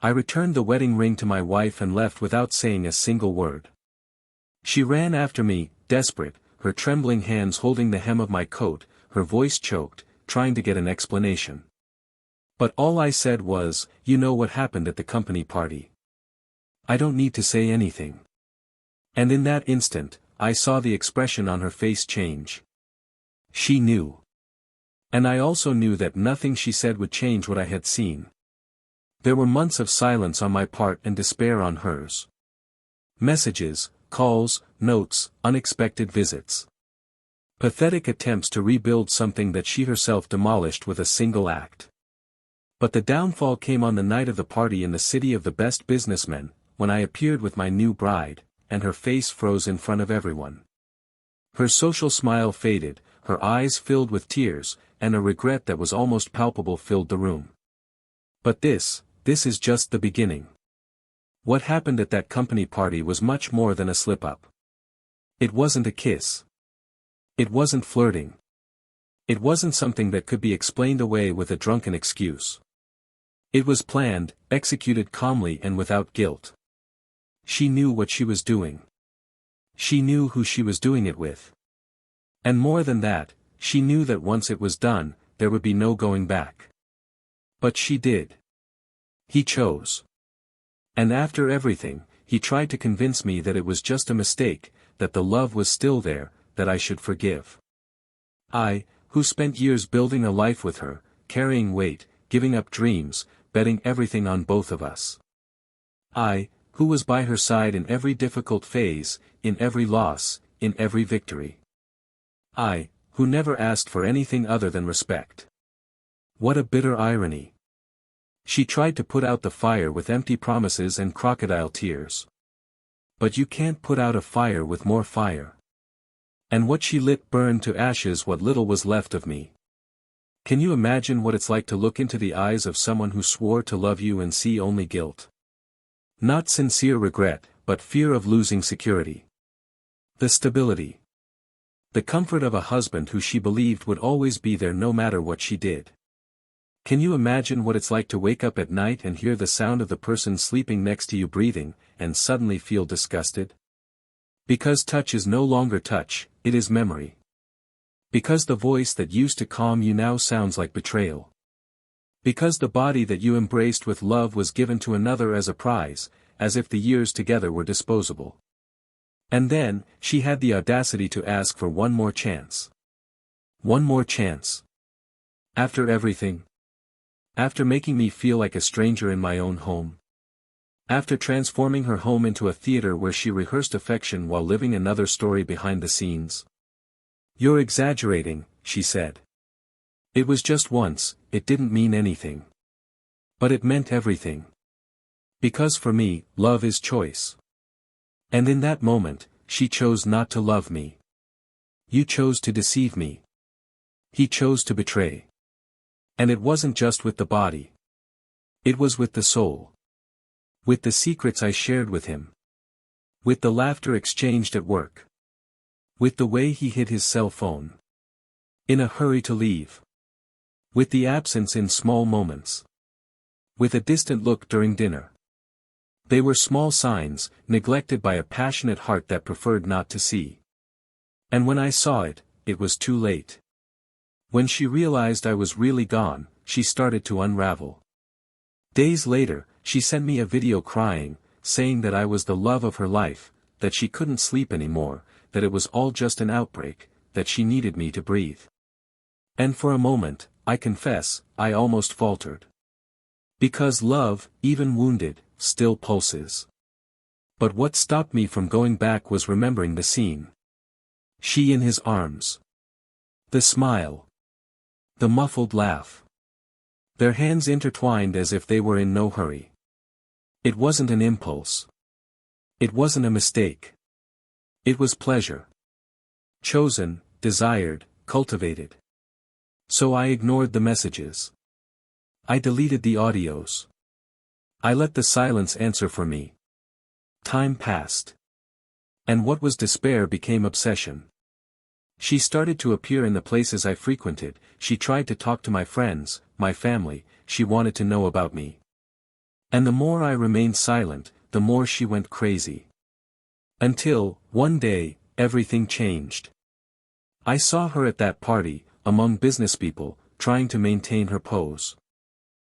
I returned the wedding ring to my wife and left without saying a single word. She ran after me, desperate, her trembling hands holding the hem of my coat, her voice choked, trying to get an explanation. But all I said was, "You know what happened at the company party. I don't need to say anything." And in that instant, I saw the expression on her face change. She knew. And I also knew that nothing she said would change what I had seen. There were months of silence on my part and despair on hers. Messages, calls, notes, unexpected visits. Pathetic attempts to rebuild something that she herself demolished with a single act. But the downfall came on the night of the party in the city of the best businessmen, when I appeared with my new bride, and her face froze in front of everyone. Her social smile faded, her eyes filled with tears, and a regret that was almost palpable filled the room. But this is just the beginning. What happened at that company party was much more than a slip-up. It wasn't a kiss. It wasn't flirting. It wasn't something that could be explained away with a drunken excuse. It was planned, executed calmly and without guilt. She knew what she was doing. She knew who she was doing it with. And more than that, she knew that once it was done, there would be no going back. But she did. He chose. And after everything, he tried to convince me that it was just a mistake, that the love was still there, that I should forgive. I, who spent years building a life with her, carrying weight, giving up dreams, betting everything on both of us. I, who was by her side in every difficult phase, in every loss, in every victory. I, who never asked for anything other than respect. What a bitter irony. She tried to put out the fire with empty promises and crocodile tears. But you can't put out a fire with more fire. And what she lit burned to ashes what little was left of me. Can you imagine what it's like to look into the eyes of someone who swore to love you and see only guilt? Not sincere regret, but fear of losing security. The stability. The comfort of a husband who she believed would always be there no matter what she did. Can you imagine what it's like to wake up at night and hear the sound of the person sleeping next to you breathing, and suddenly feel disgusted? Because touch is no longer touch, it is memory. Because the voice that used to calm you now sounds like betrayal. Because the body that you embraced with love was given to another as a prize, as if the years together were disposable. And then, she had the audacity to ask for one more chance. One more chance. After everything. After making me feel like a stranger in my own home. After transforming her home into a theater where she rehearsed affection while living another story behind the scenes. "You're exaggerating," she said. "It was just once, it didn't mean anything." But it meant everything. Because for me, love is choice. And in that moment, she chose not to love me. You chose to deceive me. He chose to betray. And it wasn't just with the body. It was with the soul. With the secrets I shared with him. With the laughter exchanged at work. With the way he hid his cell phone. In a hurry to leave. With the absence in small moments. With a distant look during dinner. They were small signs, neglected by a passionate heart that preferred not to see. And when I saw it, it was too late. When she realized I was really gone, she started to unravel. Days later, she sent me a video crying, saying that I was the love of her life, that she couldn't sleep anymore, that it was all just an outbreak, that she needed me to breathe. And for a moment, I confess, I almost faltered. Because love, even wounded, still pulses. But what stopped me from going back was remembering the scene. She in his arms. The smile. The muffled laugh. Their hands intertwined as if they were in no hurry. It wasn't an impulse. It wasn't a mistake. It was pleasure. Chosen, desired, cultivated. So I ignored the messages. I deleted the audios. I let the silence answer for me. Time passed. And what was despair became obsession. She started to appear in the places I frequented, she tried to talk to my friends, my family, she wanted to know about me. And the more I remained silent, the more she went crazy. Until, one day, everything changed. I saw her at that party, among businesspeople, trying to maintain her pose.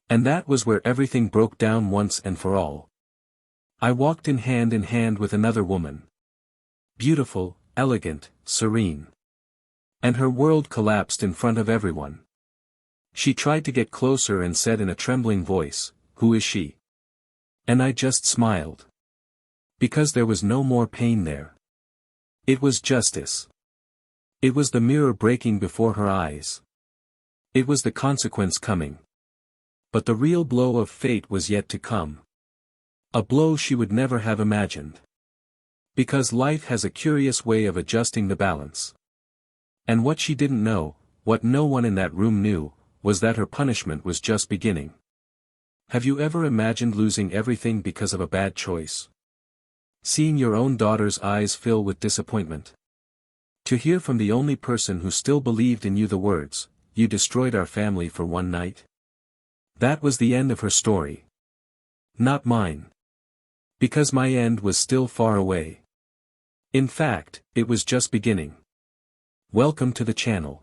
And that was where everything broke down once and for all. I walked in hand with another woman. Beautiful, elegant, serene. And her world collapsed in front of everyone. She tried to get closer and said in a trembling voice, "Who is she?" And I just smiled. Because there was no more pain there. It was justice. It was the mirror breaking before her eyes. It was the consequence coming. But the real blow of fate was yet to come. A blow she would never have imagined. Because life has a curious way of adjusting the balance. And what she didn't know, what no one in that room knew, was that her punishment was just beginning. Have you ever imagined losing everything because of a bad choice? Seeing your own daughter's eyes fill with disappointment. To hear from the only person who still believed in you the words, "You destroyed our family for one night." That was the end of her story. Not mine. Because my end was still far away. In fact, it was just beginning. Welcome to the channel.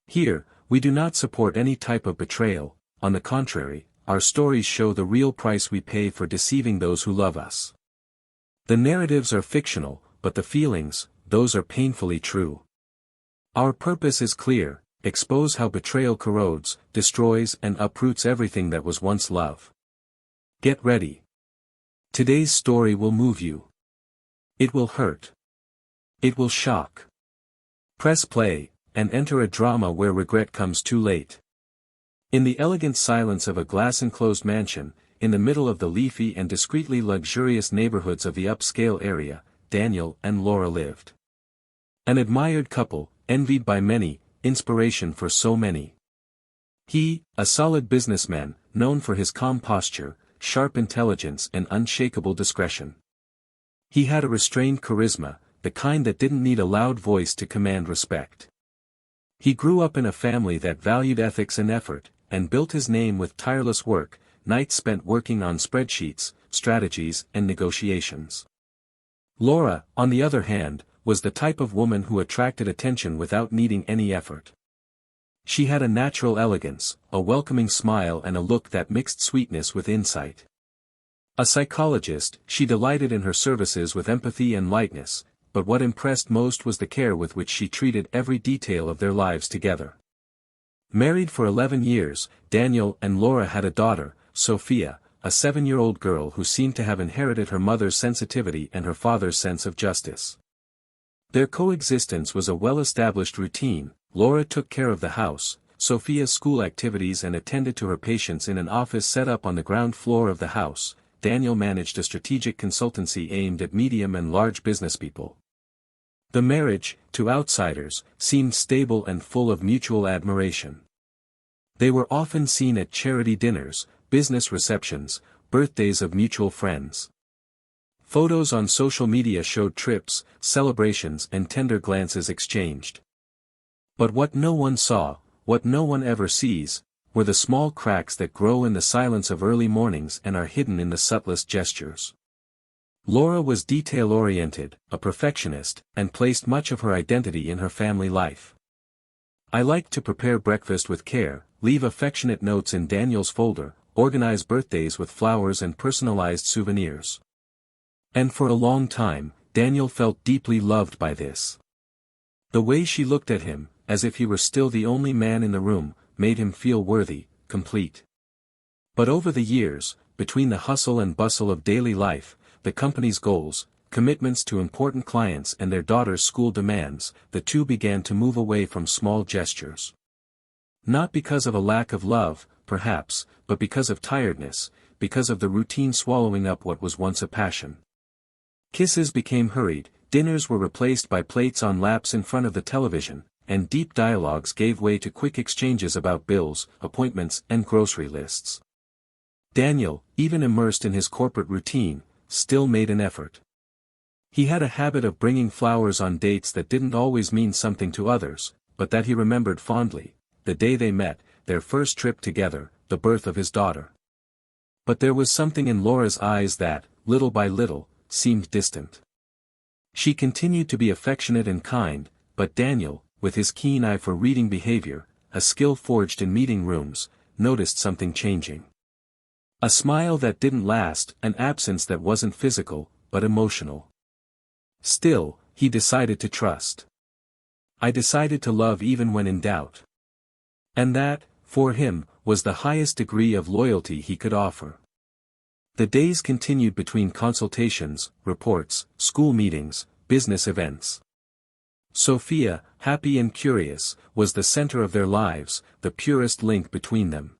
Here, we do not support any type of betrayal. On the contrary, our stories show the real price we pay for deceiving those who love us. The narratives are fictional, but the feelings, those are painfully true. Our purpose is clear: expose how betrayal corrodes, destroys and uproots everything that was once love. Get ready. Today's story will move you. It will hurt. It will shock. Press play, and enter a drama where regret comes too late. In the elegant silence of a glass-enclosed mansion, in the middle of the leafy and discreetly luxurious neighborhoods of the upscale area, Daniel and Laura lived. An admired couple, envied by many, inspiration for so many. He, a solid businessman, known for his calm posture, sharp intelligence and unshakable discretion. He had a restrained charisma, the kind that didn't need a loud voice to command respect. He grew up in a family that valued ethics and effort, and built his name with tireless work, nights spent working on spreadsheets, strategies and negotiations. Laura, on the other hand, was the type of woman who attracted attention without needing any effort. She had a natural elegance, a welcoming smile and a look that mixed sweetness with insight. A psychologist, she delighted in her services with empathy and lightness, but what impressed most was the care with which she treated every detail of their lives together. Married for 11 years, Daniel and Laura had a daughter, Sophia, a 7-year-old girl who seemed to have inherited her mother's sensitivity and her father's sense of justice. Their coexistence was a well-established routine. Laura took care of the house, Sophia's school activities and attended to her patients in an office set up on the ground floor of the house. Daniel managed a strategic consultancy aimed at medium and large businesspeople. The marriage, to outsiders, seemed stable and full of mutual admiration. They were often seen at charity dinners, business receptions, birthdays of mutual friends. Photos on social media showed trips, celebrations and tender glances exchanged. But what no one saw, what no one ever sees, were the small cracks that grow in the silence of early mornings and are hidden in the subtlest gestures. Laura was detail-oriented, a perfectionist, and placed much of her identity in her family life. "I liked to prepare breakfast with care, leave affectionate notes in Daniel's folder, organize birthdays with flowers and personalized souvenirs." And for a long time, Daniel felt deeply loved by this. The way she looked at him, as if he were still the only man in the room, made him feel worthy, complete. But over the years, between the hustle and bustle of daily life, the company's goals, commitments to important clients and their daughter's school demands, the two began to move away from small gestures. Not because of a lack of love, perhaps, but because of tiredness, because of the routine swallowing up what was once a passion. Kisses became hurried, dinners were replaced by plates on laps in front of the television, and deep dialogues gave way to quick exchanges about bills, appointments and grocery lists. Daniel, even immersed in his corporate routine, still made an effort. He had a habit of bringing flowers on dates that didn't always mean something to others, but that he remembered fondly: the day they met, their first trip together, the birth of his daughter. But there was something in Laura's eyes that, little by little, seemed distant. She continued to be affectionate and kind, but Daniel, with his keen eye for reading behavior, a skill forged in meeting rooms, noticed something changing. A smile that didn't last, an absence that wasn't physical, but emotional. Still, he decided to trust. I decided to love even when in doubt. And that, for him, was the highest degree of loyalty he could offer. The days continued between consultations, reports, school meetings, business events. Sophia, happy and curious, was the center of their lives, the purest link between them.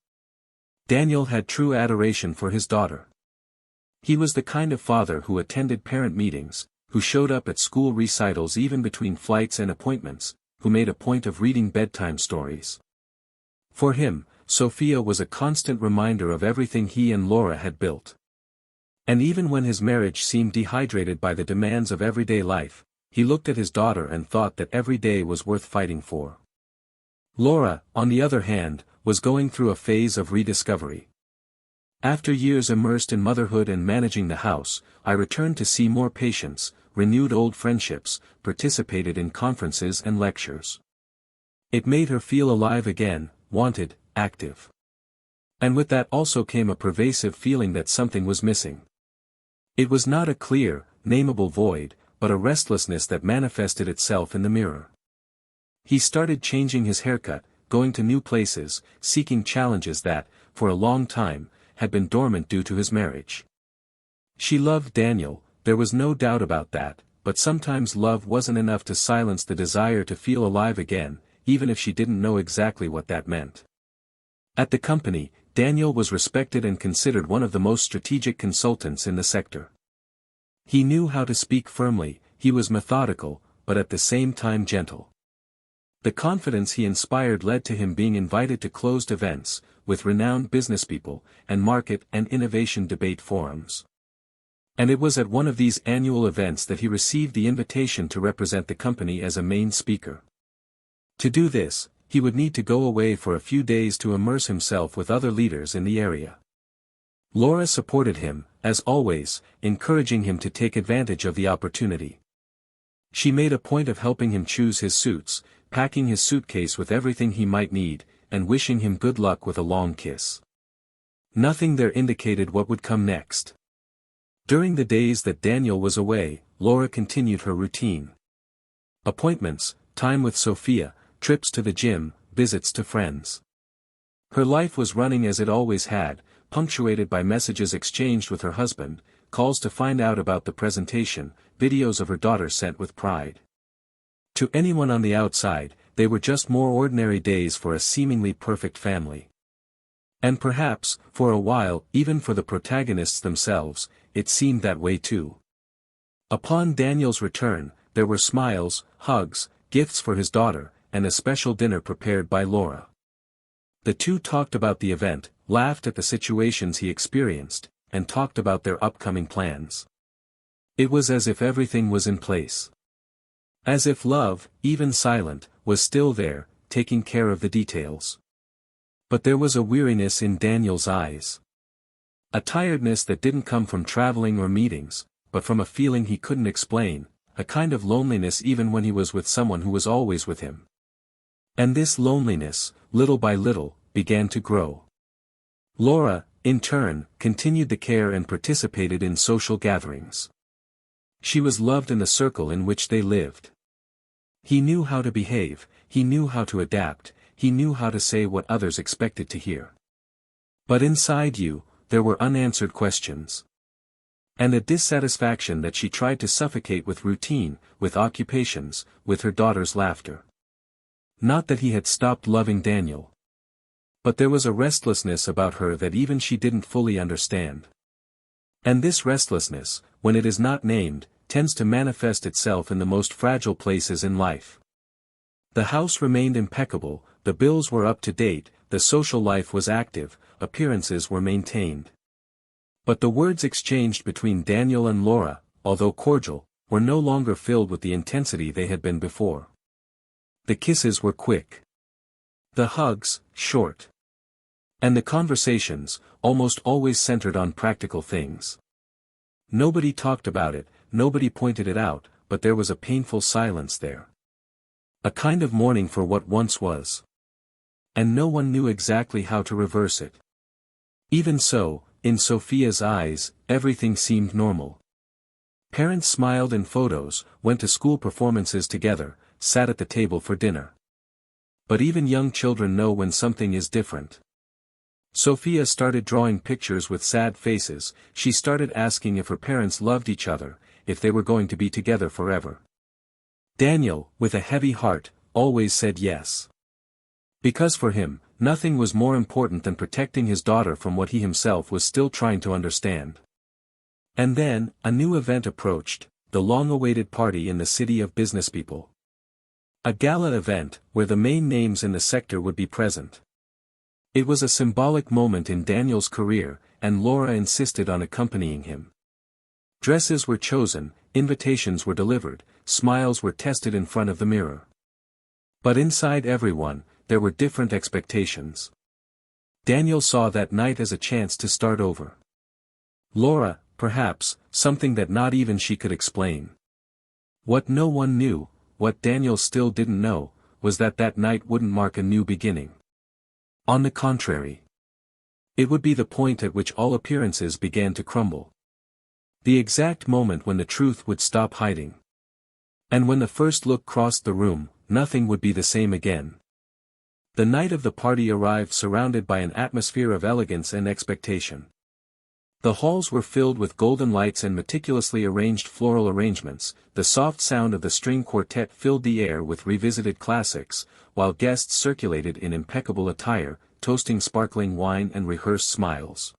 Daniel had true adoration for his daughter. He was the kind of father who attended parent meetings, who showed up at school recitals even between flights and appointments, who made a point of reading bedtime stories. For him, Sophia was a constant reminder of everything he and Laura had built. And even when his marriage seemed dehydrated by the demands of everyday life, he looked at his daughter and thought that every day was worth fighting for. Laura, on the other hand, was going through a phase of rediscovery. After years immersed in motherhood and managing the house, I returned to see more patients, renewed old friendships, participated in conferences and lectures. It made her feel alive again, wanted, active. And with that also came a pervasive feeling that something was missing. It was not a clear, nameable void, but a restlessness that manifested itself in the mirror. He started changing his haircut, going to new places, seeking challenges that, for a long time, had been dormant due to his marriage. She loved Daniel, there was no doubt about that, but sometimes love wasn't enough to silence the desire to feel alive again, even if she didn't know exactly what that meant. At the company, Daniel was respected and considered one of the most strategic consultants in the sector. He knew how to speak firmly, he was methodical, but at the same time gentle. The confidence he inspired led to him being invited to closed events, with renowned businesspeople, and market and innovation debate forums. And it was at one of these annual events that he received the invitation to represent the company as a main speaker. To do this, he would need to go away for a few days to immerse himself with other leaders in the area. Laura supported him, as always, encouraging him to take advantage of the opportunity. She made a point of helping him choose his suits, packing his suitcase with everything he might need, and wishing him good luck with a long kiss. Nothing there indicated what would come next. During the days that Daniel was away, Laura continued her routine. Appointments, time with Sophia, trips to the gym, visits to friends. Her life was running as it always had, punctuated by messages exchanged with her husband, calls to find out about the presentation, videos of her daughter sent with pride. To anyone on the outside, they were just more ordinary days for a seemingly perfect family. And perhaps, for a while, even for the protagonists themselves, it seemed that way too. Upon Daniel's return, there were smiles, hugs, gifts for his daughter, and a special dinner prepared by Laura. The two talked about the event, laughed at the situations he experienced, and talked about their upcoming plans. It was as if everything was in place. As if love, even silent, was still there, taking care of the details. But there was a weariness in Daniel's eyes. A tiredness that didn't come from traveling or meetings, but from a feeling he couldn't explain, a kind of loneliness even when he was with someone who was always with him. And this loneliness, little by little, began to grow. Laura, in turn, continued the care and participated in social gatherings. She was loved in the circle in which they lived. He knew how to behave, he knew how to adapt, he knew how to say what others expected to hear. But inside you, there were unanswered questions. And a dissatisfaction that she tried to suffocate with routine, with occupations, with her daughter's laughter. Not that he had stopped loving Daniel. But there was a restlessness about her that even she didn't fully understand. And this restlessness, when it is not named, tends to manifest itself in the most fragile places in life. The house remained impeccable, the bills were up to date, the social life was active, appearances were maintained. But the words exchanged between Daniel and Laura, although cordial, were no longer filled with the intensity they had been before. The kisses were quick. The hugs, short. And the conversations, almost always centered on practical things. Nobody talked about it, nobody pointed it out, but there was a painful silence there. A kind of mourning for what once was. And no one knew exactly how to reverse it. Even so, in Sophia's eyes, everything seemed normal. Parents smiled in photos, went to school performances together, sat at the table for dinner. But even young children know when something is different. Sophia started drawing pictures with sad faces. She started asking if her parents loved each other, if they were going to be together forever. Daniel, with a heavy heart, always said yes. Because for him, nothing was more important than protecting his daughter from what he himself was still trying to understand. And then, a new event approached, the long-awaited party in the city of businesspeople. A gala event, where the main names in the sector would be present. It was a symbolic moment in Daniel's career, and Laura insisted on accompanying him. Dresses were chosen, invitations were delivered, smiles were tested in front of the mirror. But inside everyone, there were different expectations. Daniel saw that night as a chance to start over. Laura, perhaps, something that not even she could explain. What no one knew, what Daniel still didn't know, was that that night wouldn't mark a new beginning. On the contrary. It would be the point at which all appearances began to crumble. The exact moment when the truth would stop hiding. And when the first look crossed the room, nothing would be the same again. The night of the party arrived surrounded by an atmosphere of elegance and expectation. The halls were filled with golden lights and meticulously arranged floral arrangements. The soft sound of the string quartet filled the air with revisited classics, while guests circulated in impeccable attire, toasting sparkling wine and rehearsed smiles.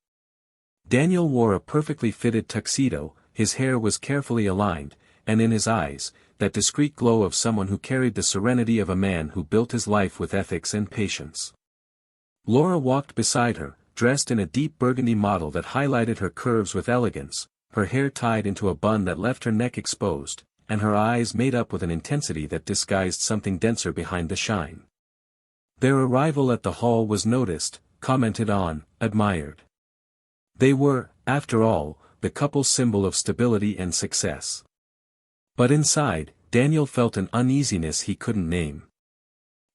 Daniel wore a perfectly fitted tuxedo, his hair was carefully aligned, and in his eyes, that discreet glow of someone who carried the serenity of a man who built his life with ethics and patience. Laura walked beside her, dressed in a deep burgundy model that highlighted her curves with elegance, her hair tied into a bun that left her neck exposed, and her eyes made up with an intensity that disguised something denser behind the shine. Their arrival at the hall was noticed, commented on, admired. They were, after all, the couple's symbol of stability and success. But inside, Daniel felt an uneasiness he couldn't name.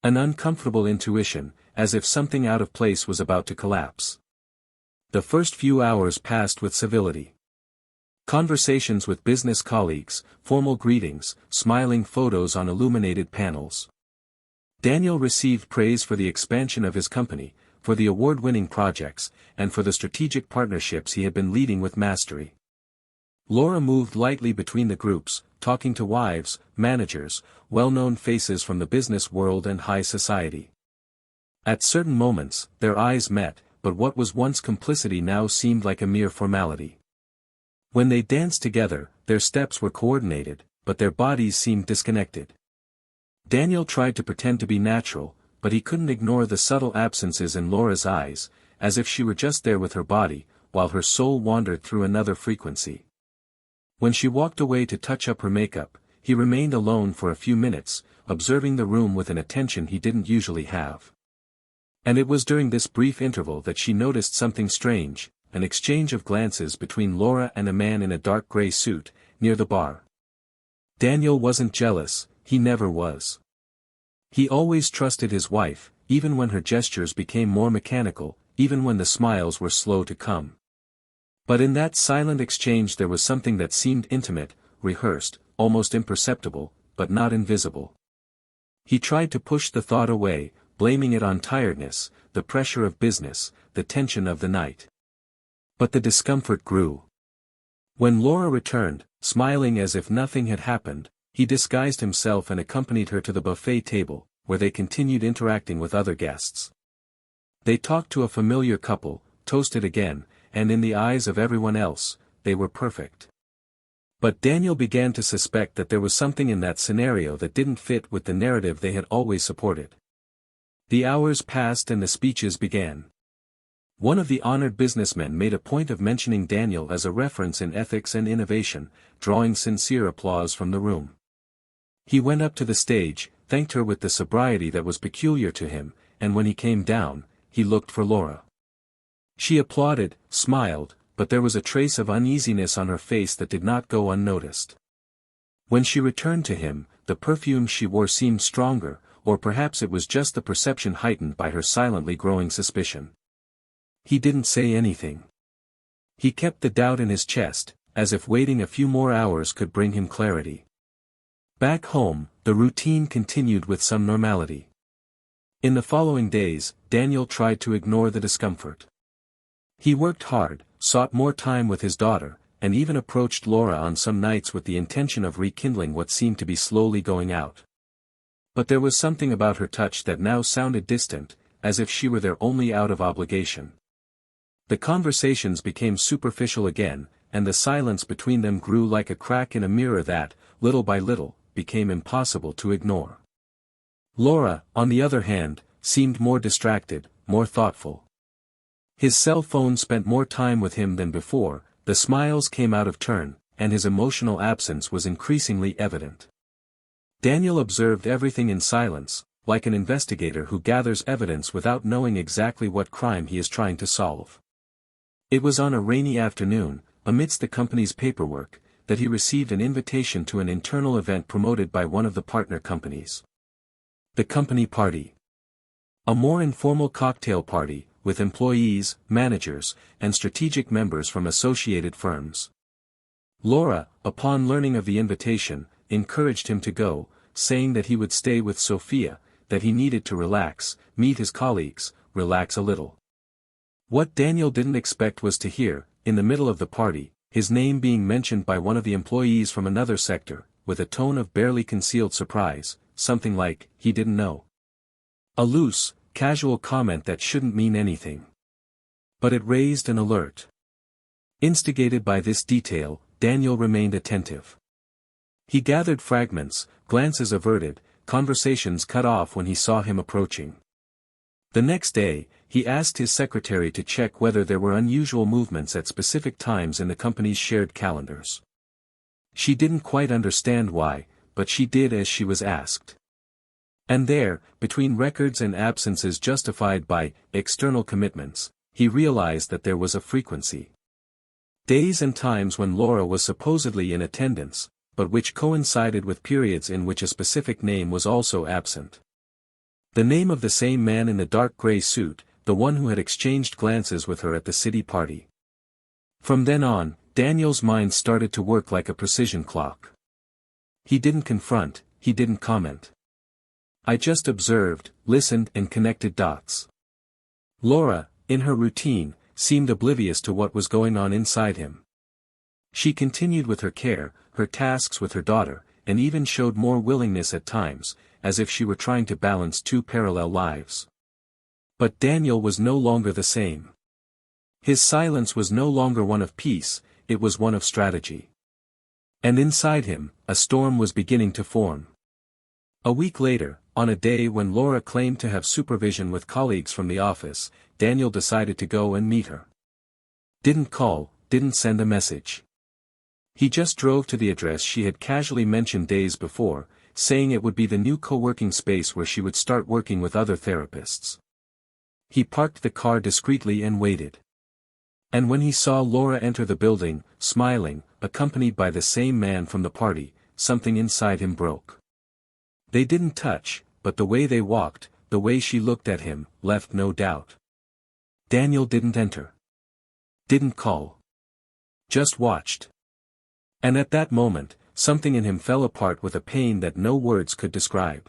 An uncomfortable intuition, as if something out of place was about to collapse. The first few hours passed with civility. Conversations with business colleagues, formal greetings, smiling photos on illuminated panels. Daniel received praise for the expansion of his company, for the award-winning projects, and for the strategic partnerships he had been leading with mastery. Laura moved lightly between the groups, talking to wives, managers, well-known faces from the business world and high society. At certain moments, their eyes met, but what was once complicity now seemed like a mere formality. When they danced together, their steps were coordinated, but their bodies seemed disconnected. Daniel tried to pretend to be natural, but he couldn't ignore the subtle absences in Laura's eyes, as if she were just there with her body, while her soul wandered through another frequency. When she walked away to touch up her makeup, he remained alone for a few minutes, observing the room with an attention he didn't usually have. And it was during this brief interval that she noticed something strange, an exchange of glances between Laura and a man in a dark gray suit, near the bar. Daniel wasn't jealous, he never was. He always trusted his wife, even when her gestures became more mechanical, even when the smiles were slow to come. But in that silent exchange there was something that seemed intimate, rehearsed, almost imperceptible, but not invisible. He tried to push the thought away, blaming it on tiredness, the pressure of business, the tension of the night. But the discomfort grew. When Laura returned, smiling as if nothing had happened, he disguised himself and accompanied her to the buffet table, where they continued interacting with other guests. They talked to a familiar couple, toasted again, and in the eyes of everyone else, they were perfect. But Daniel began to suspect that there was something in that scenario that didn't fit with the narrative they had always supported. The hours passed and the speeches began. One of the honored businessmen made a point of mentioning Daniel as a reference in ethics and innovation, drawing sincere applause from the room. He went up to the stage, thanked her with the sobriety that was peculiar to him, and when he came down, he looked for Laura. She applauded, smiled, but there was a trace of uneasiness on her face that did not go unnoticed. When she returned to him, the perfume she wore seemed stronger, or perhaps it was just the perception heightened by her silently growing suspicion. He didn't say anything. He kept the doubt in his chest, as if waiting a few more hours could bring him clarity. Back home, the routine continued with some normality. In the following days, Daniel tried to ignore the discomfort. He worked hard, sought more time with his daughter, and even approached Laura on some nights with the intention of rekindling what seemed to be slowly going out. But there was something about her touch that now sounded distant, as if she were there only out of obligation. The conversations became superficial again, and the silence between them grew like a crack in a mirror that, little by little, became impossible to ignore. Laura, on the other hand, seemed more distracted, more thoughtful. His cell phone spent more time with him than before, the smiles came out of turn, and his emotional absence was increasingly evident. Daniel observed everything in silence, like an investigator who gathers evidence without knowing exactly what crime he is trying to solve. It was on a rainy afternoon, amidst the company's paperwork, that he received an invitation to an internal event promoted by one of the partner companies. The company party. A more informal cocktail party, with employees, managers, and strategic members from associated firms. Laura, upon learning of the invitation, encouraged him to go, saying that he would stay with Sophia, that he needed to relax, meet his colleagues, relax a little. What Daniel didn't expect was to hear, in the middle of the party, his name being mentioned by one of the employees from another sector, with a tone of barely concealed surprise, something like, he didn't know. A loose, casual comment that shouldn't mean anything. But it raised an alert. Instigated by this detail, Daniel remained attentive. He gathered fragments, glances averted, conversations cut off when he saw him approaching. The next day, he asked his secretary to check whether there were unusual movements at specific times in the company's shared calendars. She didn't quite understand why, but she did as she was asked. And there, between records and absences justified by external commitments, he realized that there was a frequency. Days and times when Laura was supposedly in attendance, but which coincided with periods in which a specific name was also absent. The name of the same man in the dark gray suit, the one who had exchanged glances with her at the city party. From then on, Daniel's mind started to work like a precision clock. He didn't confront, he didn't comment. I just observed, listened and connected dots. Laura, in her routine, seemed oblivious to what was going on inside him. She continued with her care, her tasks with her daughter, and even showed more willingness at times, as if she were trying to balance two parallel lives. But Daniel was no longer the same. His silence was no longer one of peace, it was one of strategy. And inside him, a storm was beginning to form. A week later, on a day when Laura claimed to have supervision with colleagues from the office, Daniel decided to go and meet her. Didn't call, didn't send a message. He just drove to the address she had casually mentioned days before, saying it would be the new co-working space where she would start working with other therapists. He parked the car discreetly and waited. And when he saw Laura enter the building, smiling, accompanied by the same man from the party, something inside him broke. They didn't touch, but the way they walked, the way she looked at him, left no doubt. Daniel didn't enter. Didn't call. Just watched. And at that moment, something in him fell apart with a pain that no words could describe.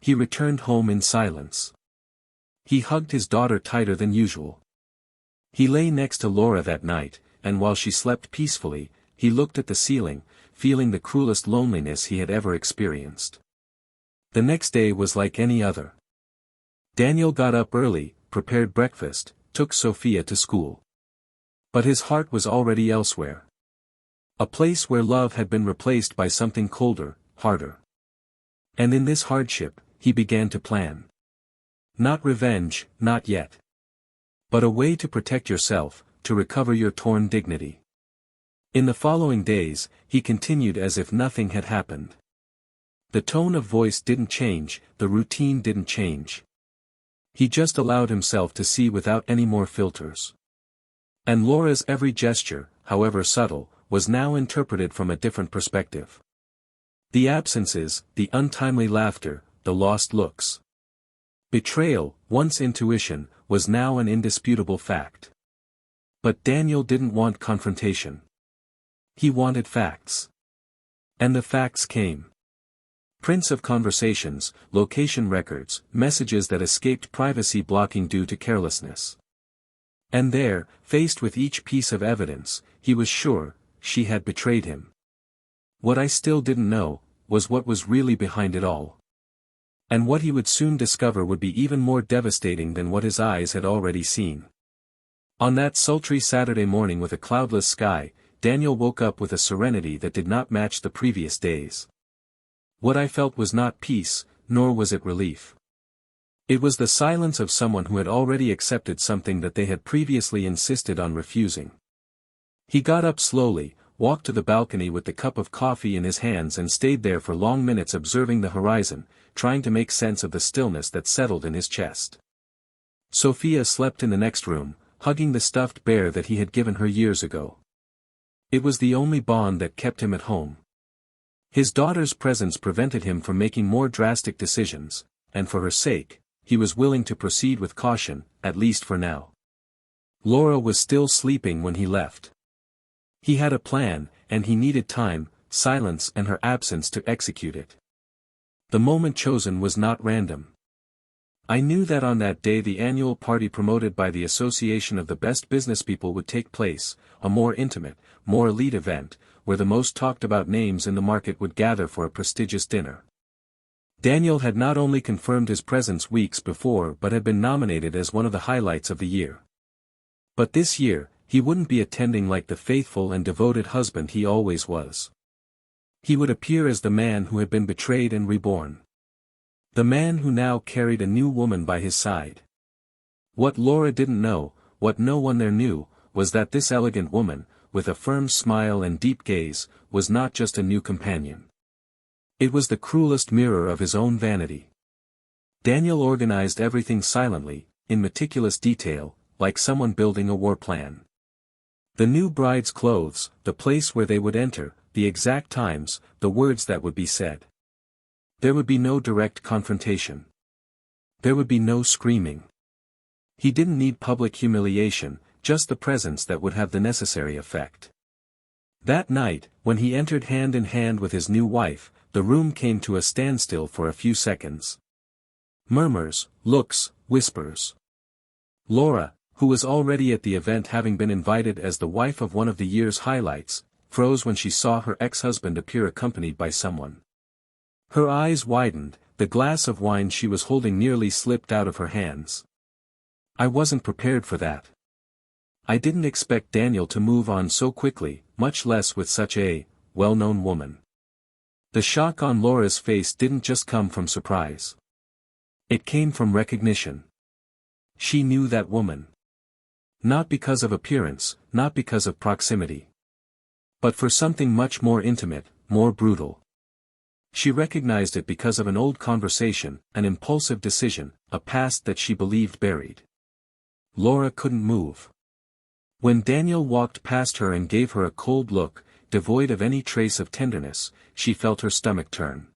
He returned home in silence. He hugged his daughter tighter than usual. He lay next to Laura that night, and while she slept peacefully, he looked at the ceiling, feeling the cruelest loneliness he had ever experienced. The next day was like any other. Daniel got up early, prepared breakfast, took Sophia to school. But his heart was already elsewhere. A place where love had been replaced by something colder, harder. And in this hardship, he began to plan. Not revenge, not yet. But a way to protect yourself, to recover your torn dignity. In the following days, he continued as if nothing had happened. The tone of voice didn't change, the routine didn't change. He just allowed himself to see without any more filters. And Laura's every gesture, however subtle, was now interpreted from a different perspective. The absences, the untimely laughter, the lost looks. Betrayal, once intuition, was now an indisputable fact. But Daniel didn't want confrontation. He wanted facts. And the facts came. Prints of conversations, location records, messages that escaped privacy blocking due to carelessness. And there, faced with each piece of evidence, he was sure, she had betrayed him. What I still didn't know, was what was really behind it all. And what he would soon discover would be even more devastating than what his eyes had already seen. On that sultry Saturday morning with a cloudless sky, Daniel woke up with a serenity that did not match the previous days. What I felt was not peace, nor was it relief. It was the silence of someone who had already accepted something that they had previously insisted on refusing. He got up slowly, walked to the balcony with the cup of coffee in his hands and stayed there for long minutes observing the horizon, trying to make sense of the stillness that settled in his chest. Sophia slept in the next room, hugging the stuffed bear that he had given her years ago. It was the only bond that kept him at home. His daughter's presence prevented him from making more drastic decisions, and for her sake, he was willing to proceed with caution, at least for now. Laura was still sleeping when he left. He had a plan, and he needed time, silence and her absence to execute it. The moment chosen was not random. I knew that on that day the annual party promoted by the Association of the Best Businesspeople would take place, a more intimate, more elite event, where the most talked about names in the market would gather for a prestigious dinner. Daniel had not only confirmed his presence weeks before but had been nominated as one of the highlights of the year. But this year, he wouldn't be attending like the faithful and devoted husband he always was. He would appear as the man who had been betrayed and reborn. The man who now carried a new woman by his side. What Laura didn't know, what no one there knew, was that this elegant woman, with a firm smile and deep gaze, was not just a new companion. It was the cruelest mirror of his own vanity. Daniel organized everything silently, in meticulous detail, like someone building a war plan. The new bride's clothes, the place where they would enter, the exact times, the words that would be said. There would be no direct confrontation. There would be no screaming. He didn't need public humiliation, just the presence that would have the necessary effect. That night, when he entered hand in hand with his new wife, the room came to a standstill for a few seconds. Murmurs, looks, whispers. Laura, who was already at the event having been invited as the wife of one of the year's highlights, froze when she saw her ex-husband appear accompanied by someone. Her eyes widened, the glass of wine she was holding nearly slipped out of her hands. I wasn't prepared for that. I didn't expect Daniel to move on so quickly, much less with such a well-known woman. The shock on Laura's face didn't just come from surprise. It came from recognition. She knew that woman. Not because of appearance, not because of proximity. But for something much more intimate, more brutal. She recognized it because of an old conversation, an impulsive decision, a past that she believed buried. Laura couldn't move. When Daniel walked past her and gave her a cold look, devoid of any trace of tenderness, she felt her stomach turn.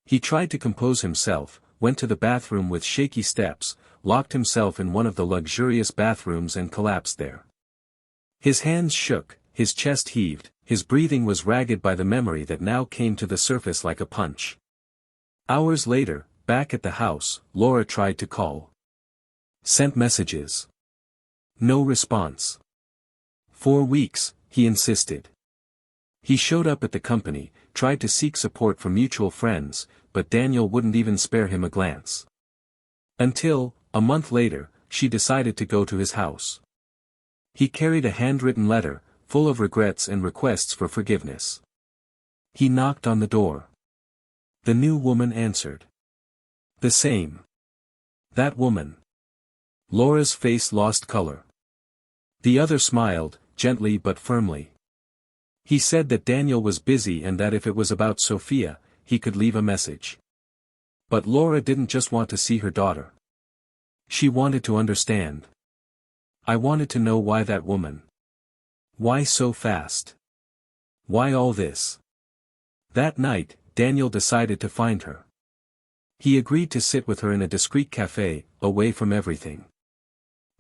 He tried to compose himself, went to the bathroom with shaky steps, locked himself in one of the luxurious bathrooms and collapsed there. His hands shook, his chest heaved, his breathing was ragged by the memory that now came to the surface like a punch. Hours later, back at the house, Laura tried to call. Sent messages. No response. 4 weeks, he insisted. He showed up at the company, tried to seek support from mutual friends, but Daniel wouldn't even spare him a glance. Until, a month later, she decided to go to his house. He carried a handwritten letter, full of regrets and requests for forgiveness. He knocked on the door. The new woman answered. The same. That woman. Laura's face lost color. The other smiled, gently but firmly. He said that Daniel was busy and that if it was about Sophia, he could leave a message. But Laura didn't just want to see her daughter. She wanted to understand. I wanted to know why that woman. Why so fast? Why all this? That night, Daniel decided to find her. He agreed to sit with her in a discreet cafe, away from everything.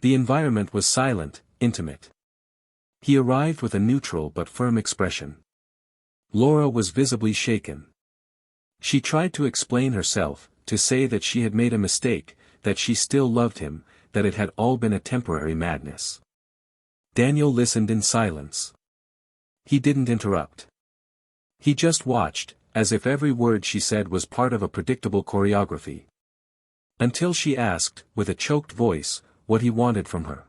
The environment was silent, intimate. He arrived with a neutral but firm expression. Laura was visibly shaken. She tried to explain herself, to say that she had made a mistake, that she still loved him, that it had all been a temporary madness. Daniel listened in silence. He didn't interrupt. He just watched, as if every word she said was part of a predictable choreography. Until she asked, with a choked voice, what he wanted from her.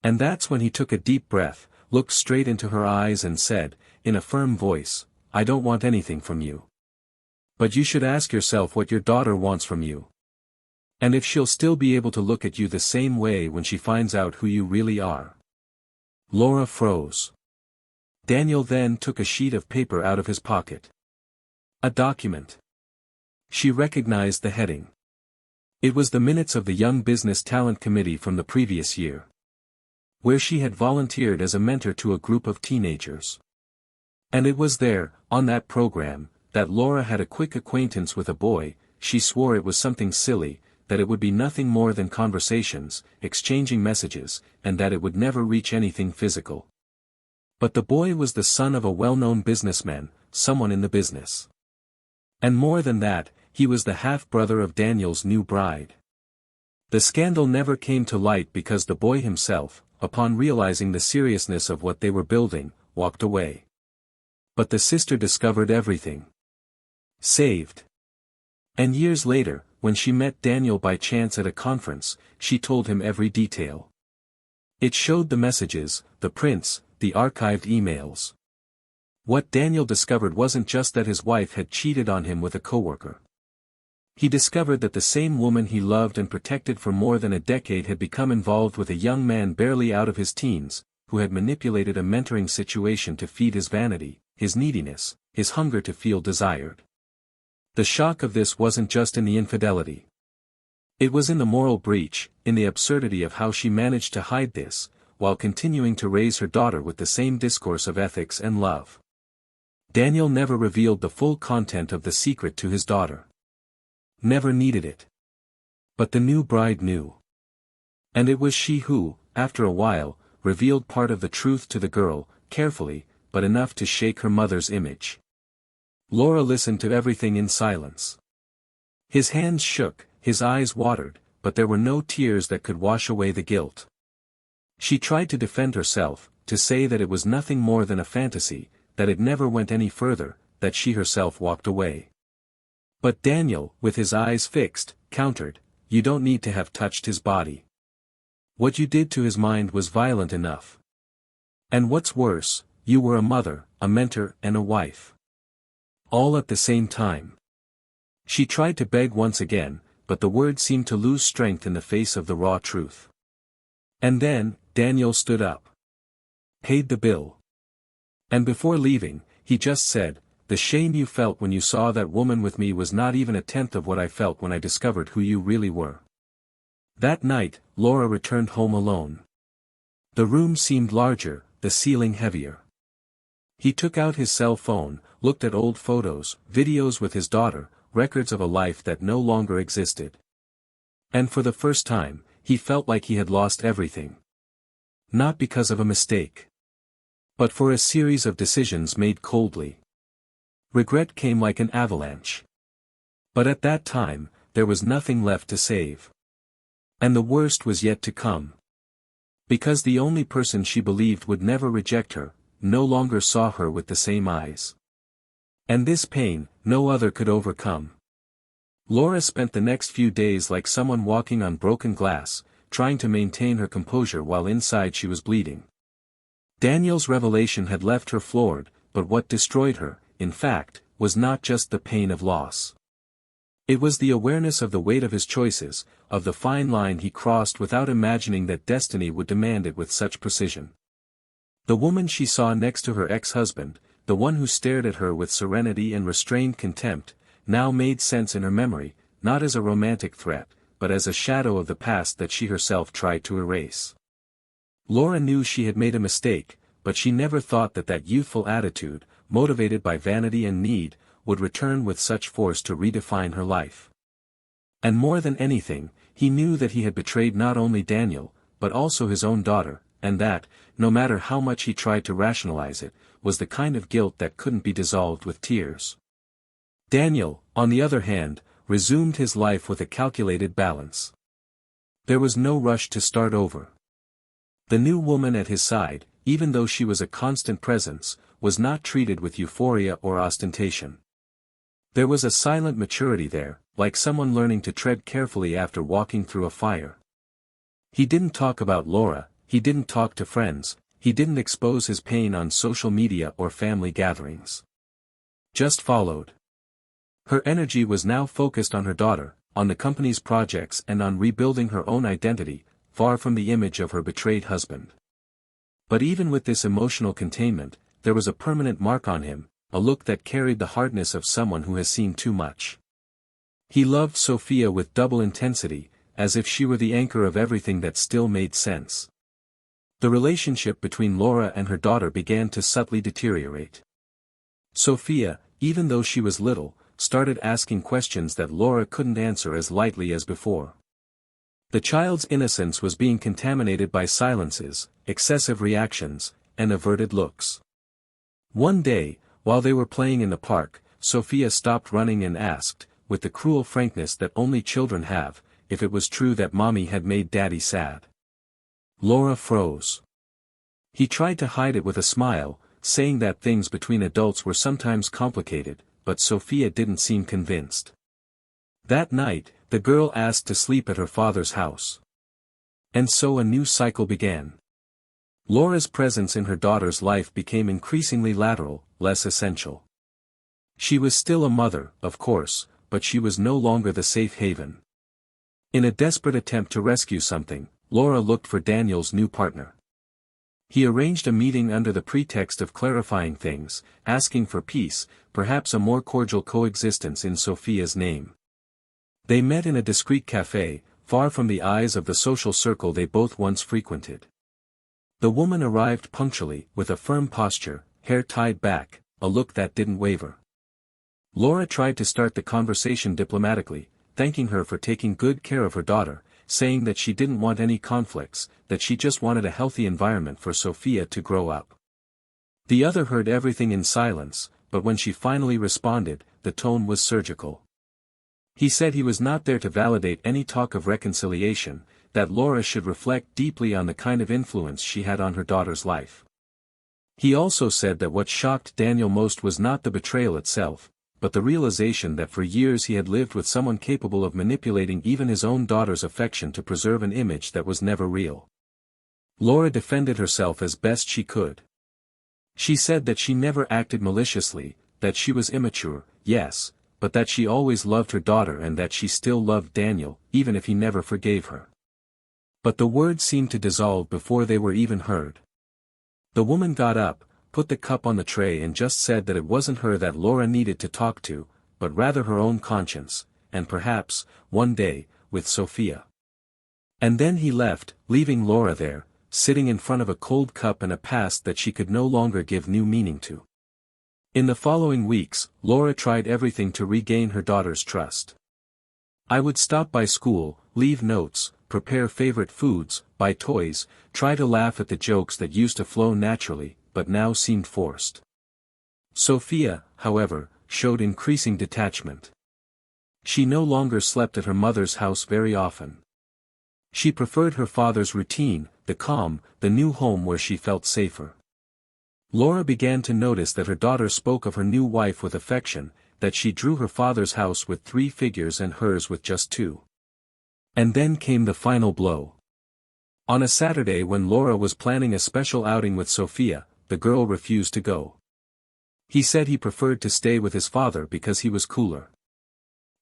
And that's when he took a deep breath, looked straight into her eyes and said, in a firm voice, I don't want anything from you. But you should ask yourself what your daughter wants from you. And if she'll still be able to look at you the same way when she finds out who you really are. Laura froze. Daniel then took a sheet of paper out of his pocket. A document. She recognized the heading. It was the minutes of the Young Business Talent Committee from the previous year, where she had volunteered as a mentor to a group of teenagers. And it was there, on that program, that Laura had a quick acquaintance with a boy. She swore it was something silly, that it would be nothing more than conversations, exchanging messages, and that it would never reach anything physical. But the boy was the son of a well-known businessman, someone in the business. And more than that, he was the half-brother of Daniel's new bride. The scandal never came to light because the boy himself, upon realizing the seriousness of what they were building, walked away. But the sister discovered everything. Saved. And years later, when she met Daniel by chance at a conference, she told him every detail. It showed the messages, the prints, the archived emails. What Daniel discovered wasn't just that his wife had cheated on him with a coworker. He discovered that the same woman he loved and protected for more than a decade had become involved with a young man barely out of his teens, who had manipulated a mentoring situation to feed his vanity, his neediness, his hunger to feel desired. The shock of this wasn't just in the infidelity. It was in the moral breach, in the absurdity of how she managed to hide this, while continuing to raise her daughter with the same discourse of ethics and love. Daniel never revealed the full content of the secret to his daughter. Never needed it. But the new bride knew. And it was she who, after a while, revealed part of the truth to the girl, carefully, but enough to shake her mother's image. Laura listened to everything in silence. His hands shook, his eyes watered, but there were no tears that could wash away the guilt. She tried to defend herself, to say that it was nothing more than a fantasy, that it never went any further, that she herself walked away. But Daniel, with his eyes fixed, countered, you don't need to have touched his body. What you did to his mind was violent enough. And what's worse, you were a mother, a mentor, and a wife. All at the same time. She tried to beg once again, but the words seemed to lose strength in the face of the raw truth. And then, Daniel stood up. Paid the bill. And before leaving, he just said, the shame you felt when you saw that woman with me was not even a tenth of what I felt when I discovered who you really were. That night, Laura returned home alone. The room seemed larger, the ceiling heavier. He took out his cell phone, looked at old photos, videos with his daughter, records of a life that no longer existed. And for the first time, he felt like he had lost everything. Not because of a mistake, but for a series of decisions made coldly. Regret came like an avalanche. But at that time, there was nothing left to save. And the worst was yet to come. Because the only person she believed would never reject her, no longer saw her with the same eyes. And this pain, no other could overcome. Laura spent the next few days like someone walking on broken glass, trying to maintain her composure while inside she was bleeding. Daniel's revelation had left her floored, but what destroyed her, in fact, was not just the pain of loss. It was the awareness of the weight of his choices, of the fine line he crossed without imagining that destiny would demand it with such precision. The woman she saw next to her ex-husband, the one who stared at her with serenity and restrained contempt, now made sense in her memory, not as a romantic threat, but as a shadow of the past that she herself tried to erase. Laura knew she had made a mistake, but she never thought that that youthful attitude, motivated by vanity and need, would return with such force to redefine her life. And more than anything, he knew that he had betrayed not only Daniel, but also his own daughter, and that, no matter how much he tried to rationalize it, was the kind of guilt that couldn't be dissolved with tears. Daniel, on the other hand, resumed his life with a calculated balance. There was no rush to start over. The new woman at his side, even though she was a constant presence, was not treated with euphoria or ostentation. There was a silent maturity there, like someone learning to tread carefully after walking through a fire. He didn't talk about Laura, he didn't talk to friends, he didn't expose his pain on social media or family gatherings. Just followed. Her energy was now focused on her daughter, on the company's projects and on rebuilding her own identity, far from the image of her betrayed husband. But even with this emotional containment, there was a permanent mark on him, a look that carried the hardness of someone who has seen too much. He loved Sophia with double intensity, as if she were the anchor of everything that still made sense. The relationship between Laura and her daughter began to subtly deteriorate. Sophia, even though she was little, started asking questions that Laura couldn't answer as lightly as before. The child's innocence was being contaminated by silences, excessive reactions, and averted looks. One day, while they were playing in the park, Sophia stopped running and asked, with the cruel frankness that only children have, if it was true that Mommy had made Daddy sad. Laura froze. He tried to hide it with a smile, saying that things between adults were sometimes complicated, but Sophia didn't seem convinced. That night, the girl asked to sleep at her father's house. And so a new cycle began. Laura's presence in her daughter's life became increasingly lateral, less essential. She was still a mother, of course, but she was no longer the safe haven. In a desperate attempt to rescue something, Laura looked for Daniel's new partner. He arranged a meeting under the pretext of clarifying things, asking for peace, perhaps a more cordial coexistence in Sophia's name. They met in a discreet café, far from the eyes of the social circle they both once frequented. The woman arrived punctually, with a firm posture, hair tied back, a look that didn't waver. Laura tried to start the conversation diplomatically, thanking her for taking good care of her daughter, saying that she didn't want any conflicts, that she just wanted a healthy environment for Sophia to grow up. The other heard everything in silence, but when she finally responded, the tone was surgical. He said he was not there to validate any talk of reconciliation, that Laura should reflect deeply on the kind of influence she had on her daughter's life. He also said that what shocked Daniel most was not the betrayal itself, but the realization that for years he had lived with someone capable of manipulating even his own daughter's affection to preserve an image that was never real. Laura defended herself as best she could. She said that she never acted maliciously, that she was immature, yes, but that she always loved her daughter and that she still loved Daniel, even if he never forgave her. But the words seemed to dissolve before they were even heard. The woman got up, put the cup on the tray and just said that it wasn't her that Laura needed to talk to, but rather her own conscience, and perhaps, one day, with Sophia. And then he left, leaving Laura there, sitting in front of a cold cup and a past that she could no longer give new meaning to. In the following weeks, Laura tried everything to regain her daughter's trust. I would stop by school, leave notes, prepare favorite foods, buy toys, try to laugh at the jokes that used to flow naturally, but now seemed forced. Sophia, however, showed increasing detachment. She no longer slept at her mother's house very often. She preferred her father's routine, the calm, the new home where she felt safer. Laura began to notice that her daughter spoke of her new wife with affection, that she drew her father's house with 3 figures and hers with just 2. And then came the final blow. On a Saturday when Laura was planning a special outing with Sophia, the girl refused to go. He said he preferred to stay with his father because he was cooler.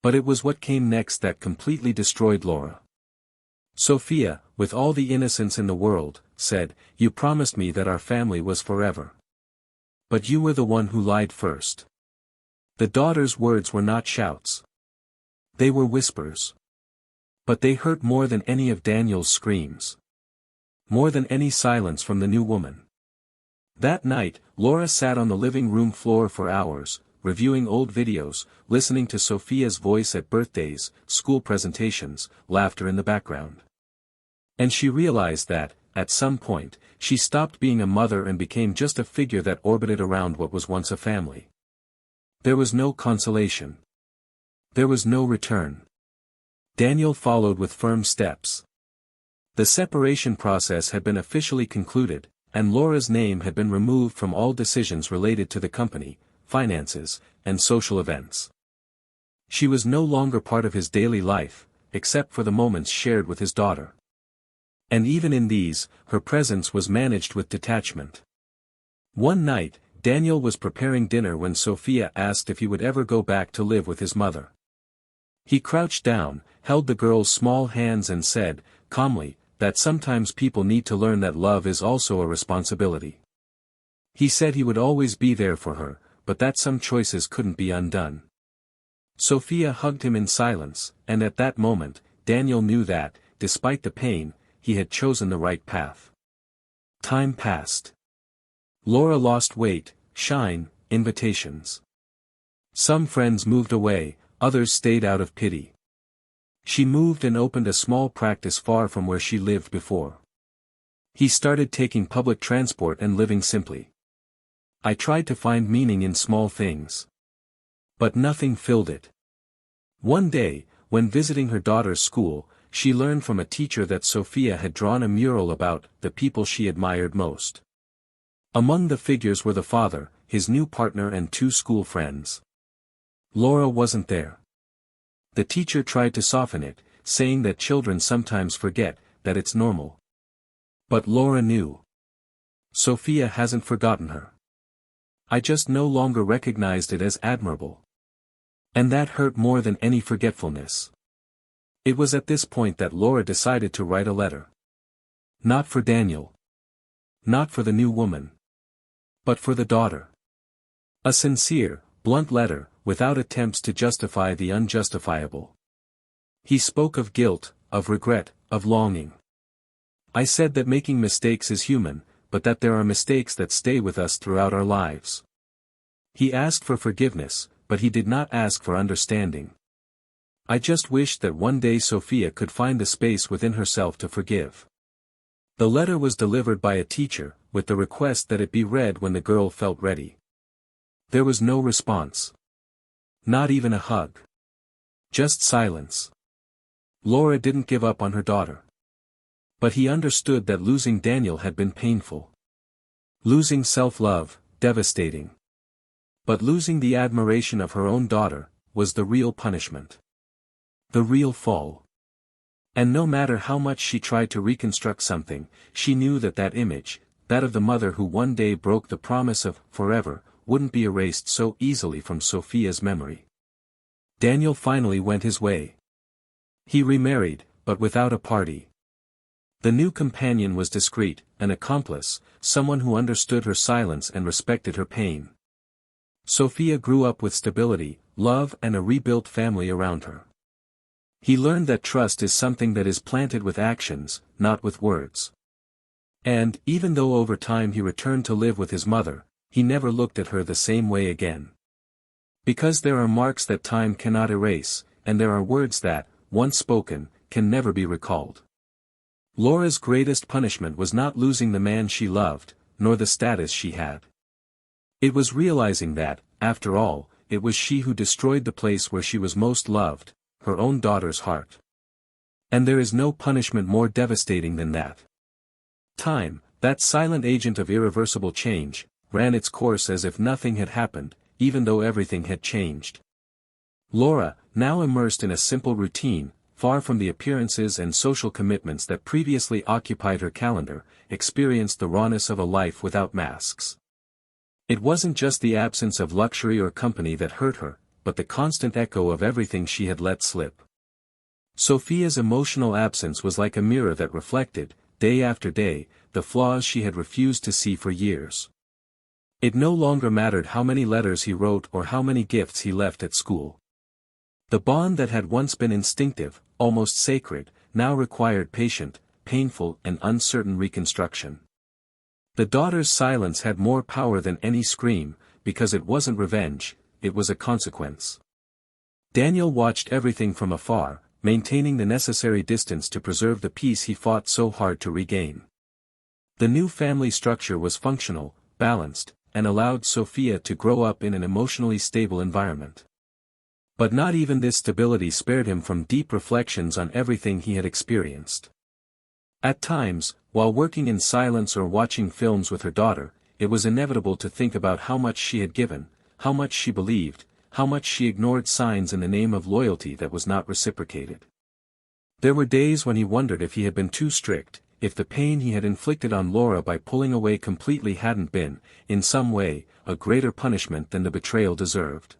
But it was what came next that completely destroyed Laura. Sophia, with all the innocence in the world, said, "You promised me that our family was forever. But you were the one who lied first." The daughter's words were not shouts. They were whispers. But they hurt more than any of Daniel's screams. More than any silence from the new woman. That night, Laura sat on the living room floor for hours, reviewing old videos, listening to Sophia's voice at birthdays, school presentations, laughter in the background. And she realized that, at some point, she stopped being a mother and became just a figure that orbited around what was once a family. There was no consolation. There was no return. Daniel followed with firm steps. The separation process had been officially concluded, and Laura's name had been removed from all decisions related to the company, finances, and social events. She was no longer part of his daily life, except for the moments shared with his daughter. And even in these, her presence was managed with detachment. One night, Daniel was preparing dinner when Sophia asked if he would ever go back to live with his mother. He crouched down, held the girl's small hands and said, calmly, that sometimes people need to learn that love is also a responsibility. He said he would always be there for her, but that some choices couldn't be undone. Sophia hugged him in silence, and at that moment, Daniel knew that, despite the pain, he had chosen the right path. Time passed. Laura lost weight, shine, invitations. Some friends moved away, others stayed out of pity. She moved and opened a small practice far from where she lived before. He started taking public transport and living simply. I tried to find meaning in small things. But nothing filled it. One day, when visiting her daughter's school, she learned from a teacher that Sophia had drawn a mural about the people she admired most. Among the figures were the father, his new partner and 2 school friends. Laura wasn't there. The teacher tried to soften it, saying that children sometimes forget, that it's normal. But Laura knew. Sophia hasn't forgotten her. I just no longer recognized it as admirable. And that hurt more than any forgetfulness. It was at this point that Laura decided to write a letter. Not for Daniel. Not for the new woman. But for the daughter. A sincere, blunt letter, without attempts to justify the unjustifiable. He spoke of guilt, of regret, of longing. I said that making mistakes is human, but that there are mistakes that stay with us throughout our lives. He asked for forgiveness, but he did not ask for understanding. I just wished that one day Sophia could find the space within herself to forgive. The letter was delivered by a teacher, with the request that it be read when the girl felt ready. There was no response. Not even a hug. Just silence. Laura didn't give up on her daughter. But he understood that losing Daniel had been painful. Losing self-love, devastating. But losing the admiration of her own daughter, was the real punishment. The real fall. And no matter how much she tried to reconstruct something, she knew that that image, that of the mother who one day broke the promise of forever, wouldn't be erased so easily from Sophia's memory. Daniel finally went his way. He remarried, but without a party. The new companion was discreet, an accomplice, someone who understood her silence and respected her pain. Sophia grew up with stability, love and a rebuilt family around her. He learned that trust is something that is planted with actions, not with words. And, even though over time he returned to live with his mother, he never looked at her the same way again. Because there are marks that time cannot erase, and there are words that, once spoken, can never be recalled. Laura's greatest punishment was not losing the man she loved, nor the status she had. It was realizing that, after all, it was she who destroyed the place where she was most loved, her own daughter's heart. And there is no punishment more devastating than that. Time, that silent agent of irreversible change, ran its course as if nothing had happened, even though everything had changed. Laura, now immersed in a simple routine, far from the appearances and social commitments that previously occupied her calendar, experienced the rawness of a life without masks. It wasn't just the absence of luxury or company that hurt her, but the constant echo of everything she had let slip. Sophia's emotional absence was like a mirror that reflected, day after day, the flaws she had refused to see for years. It no longer mattered how many letters he wrote or how many gifts he left at school. The bond that had once been instinctive, almost sacred, now required patient, painful and uncertain reconstruction. The daughter's silence had more power than any scream, because it wasn't revenge, it was a consequence. Daniel watched everything from afar, maintaining the necessary distance to preserve the peace he fought so hard to regain. The new family structure was functional, balanced, and allowed Sophia to grow up in an emotionally stable environment. But not even this stability spared him from deep reflections on everything he had experienced. At times, while working in silence or watching films with her daughter, it was inevitable to think about how much she had given, how much she believed, how much she ignored signs in the name of loyalty that was not reciprocated. There were days when he wondered if he had been too strict, if the pain he had inflicted on Laura by pulling away completely hadn't been, in some way, a greater punishment than the betrayal deserved.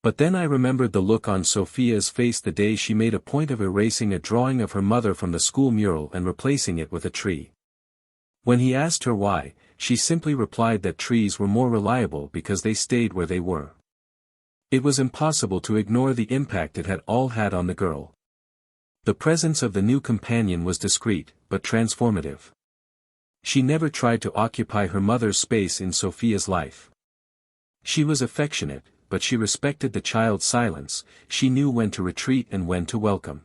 But then I remembered the look on Sophia's face the day she made a point of erasing a drawing of her mother from the school mural and replacing it with a tree. When he asked her why, she simply replied that trees were more reliable because they stayed where they were. It was impossible to ignore the impact it had all had on the girl. The presence of the new companion was discreet, but transformative. She never tried to occupy her mother's space in Sophia's life. She was affectionate, but she respected the child's silence, she knew when to retreat and when to welcome.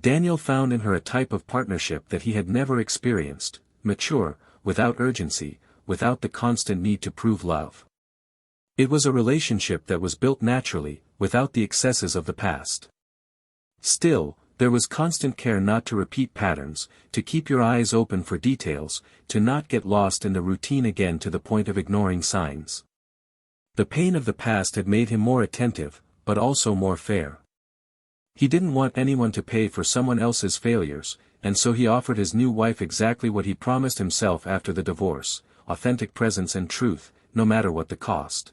Daniel found in her a type of partnership that he had never experienced, mature, without urgency, without the constant need to prove love. It was a relationship that was built naturally, without the excesses of the past. Still, there was constant care not to repeat patterns, to keep your eyes open for details, to not get lost in the routine again to the point of ignoring signs. The pain of the past had made him more attentive, but also more fair. He didn't want anyone to pay for someone else's failures, and so he offered his new wife exactly what he promised himself after the divorce: authentic presence and truth, no matter what the cost.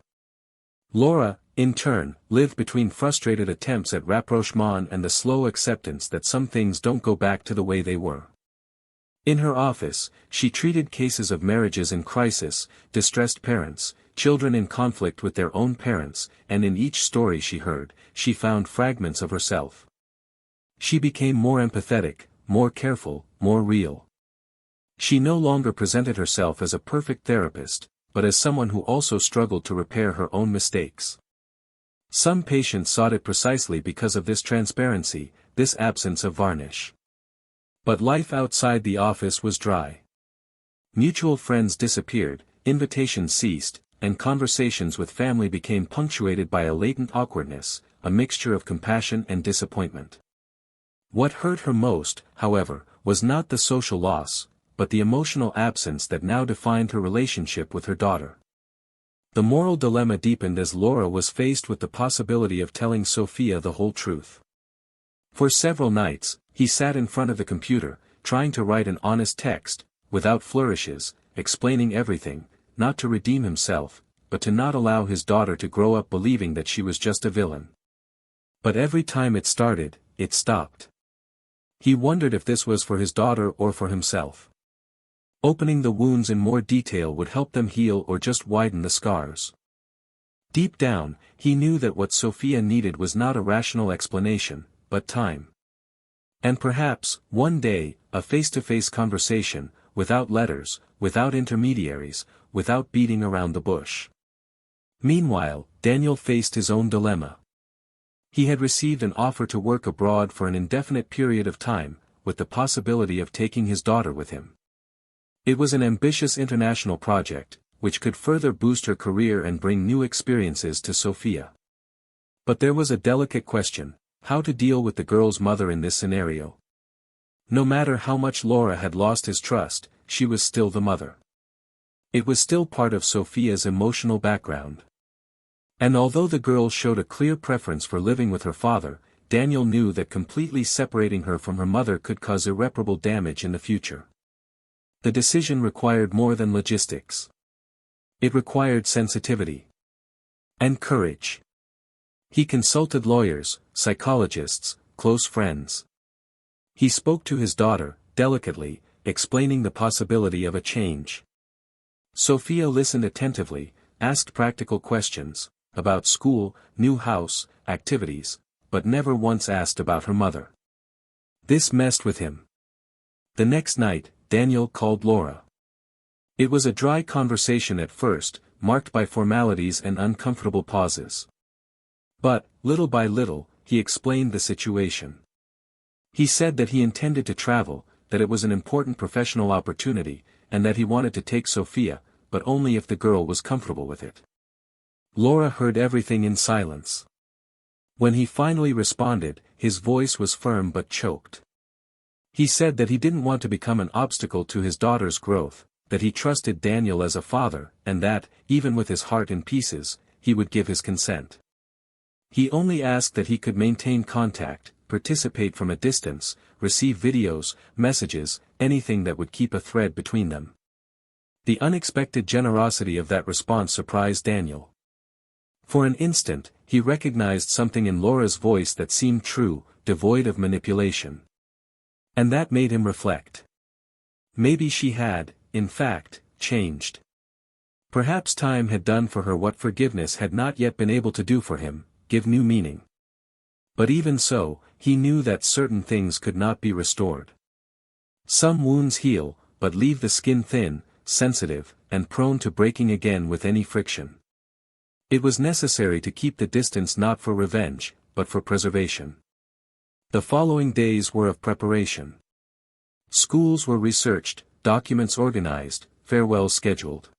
Laura, in turn, lived between frustrated attempts at rapprochement and the slow acceptance that some things don't go back to the way they were. In her office, she treated cases of marriages in crisis, distressed parents, children in conflict with their own parents, and in each story she heard, she found fragments of herself. She became more empathetic, more careful, more real. She no longer presented herself as a perfect therapist, but as someone who also struggled to repair her own mistakes. Some patients sought it precisely because of this transparency, this absence of varnish. But life outside the office was dry. Mutual friends disappeared, invitations ceased, and conversations with family became punctuated by a latent awkwardness, a mixture of compassion and disappointment. What hurt her most, however, was not the social loss, but the emotional absence that now defined her relationship with her daughter. The moral dilemma deepened as Laura was faced with the possibility of telling Sophia the whole truth. For several nights, he sat in front of the computer, trying to write an honest text, without flourishes, explaining everything, not to redeem himself, but to not allow his daughter to grow up believing that she was just a villain. But every time it started, it stopped. He wondered if this was for his daughter or for himself. Opening the wounds in more detail would help them heal or just widen the scars. Deep down, he knew that what Sophia needed was not a rational explanation, but time. And perhaps, one day, a face-to-face conversation, without letters, without intermediaries, without beating around the bush. Meanwhile, Daniel faced his own dilemma. He had received an offer to work abroad for an indefinite period of time, with the possibility of taking his daughter with him. It was an ambitious international project, which could further boost her career and bring new experiences to Sophia. But there was a delicate question: how to deal with the girl's mother in this scenario. No matter how much Laura had lost his trust, she was still the mother. It was still part of Sophia's emotional background. And although the girl showed a clear preference for living with her father, Daniel knew that completely separating her from her mother could cause irreparable damage in the future. The decision required more than logistics. It required sensitivity. And courage. He consulted lawyers, psychologists, close friends. He spoke to his daughter, delicately, explaining the possibility of a change. Sophia listened attentively, asked practical questions, about school, new house, activities, but never once asked about her mother. This messed with him. The next night, Daniel called Laura. It was a dry conversation at first, marked by formalities and uncomfortable pauses. But, little by little, he explained the situation. He said that he intended to travel, that it was an important professional opportunity, and that he wanted to take Sophia, but only if the girl was comfortable with it. Laura heard everything in silence. When he finally responded, his voice was firm but choked. He said that he didn't want to become an obstacle to his daughter's growth, that he trusted Daniel as a father, and that, even with his heart in pieces, he would give his consent. He only asked that he could maintain contact, participate from a distance, receive videos, messages, anything that would keep a thread between them. The unexpected generosity of that response surprised Daniel. For an instant, he recognized something in Laura's voice that seemed true, devoid of manipulation. And that made him reflect. Maybe she had, in fact, changed. Perhaps time had done for her what forgiveness had not yet been able to do for him, give new meaning. But even so, he knew that certain things could not be restored. Some wounds heal, but leave the skin thin, sensitive, and prone to breaking again with any friction. It was necessary to keep the distance not for revenge, but for preservation. The following days were of preparation. Schools were researched, documents organized, farewells scheduled.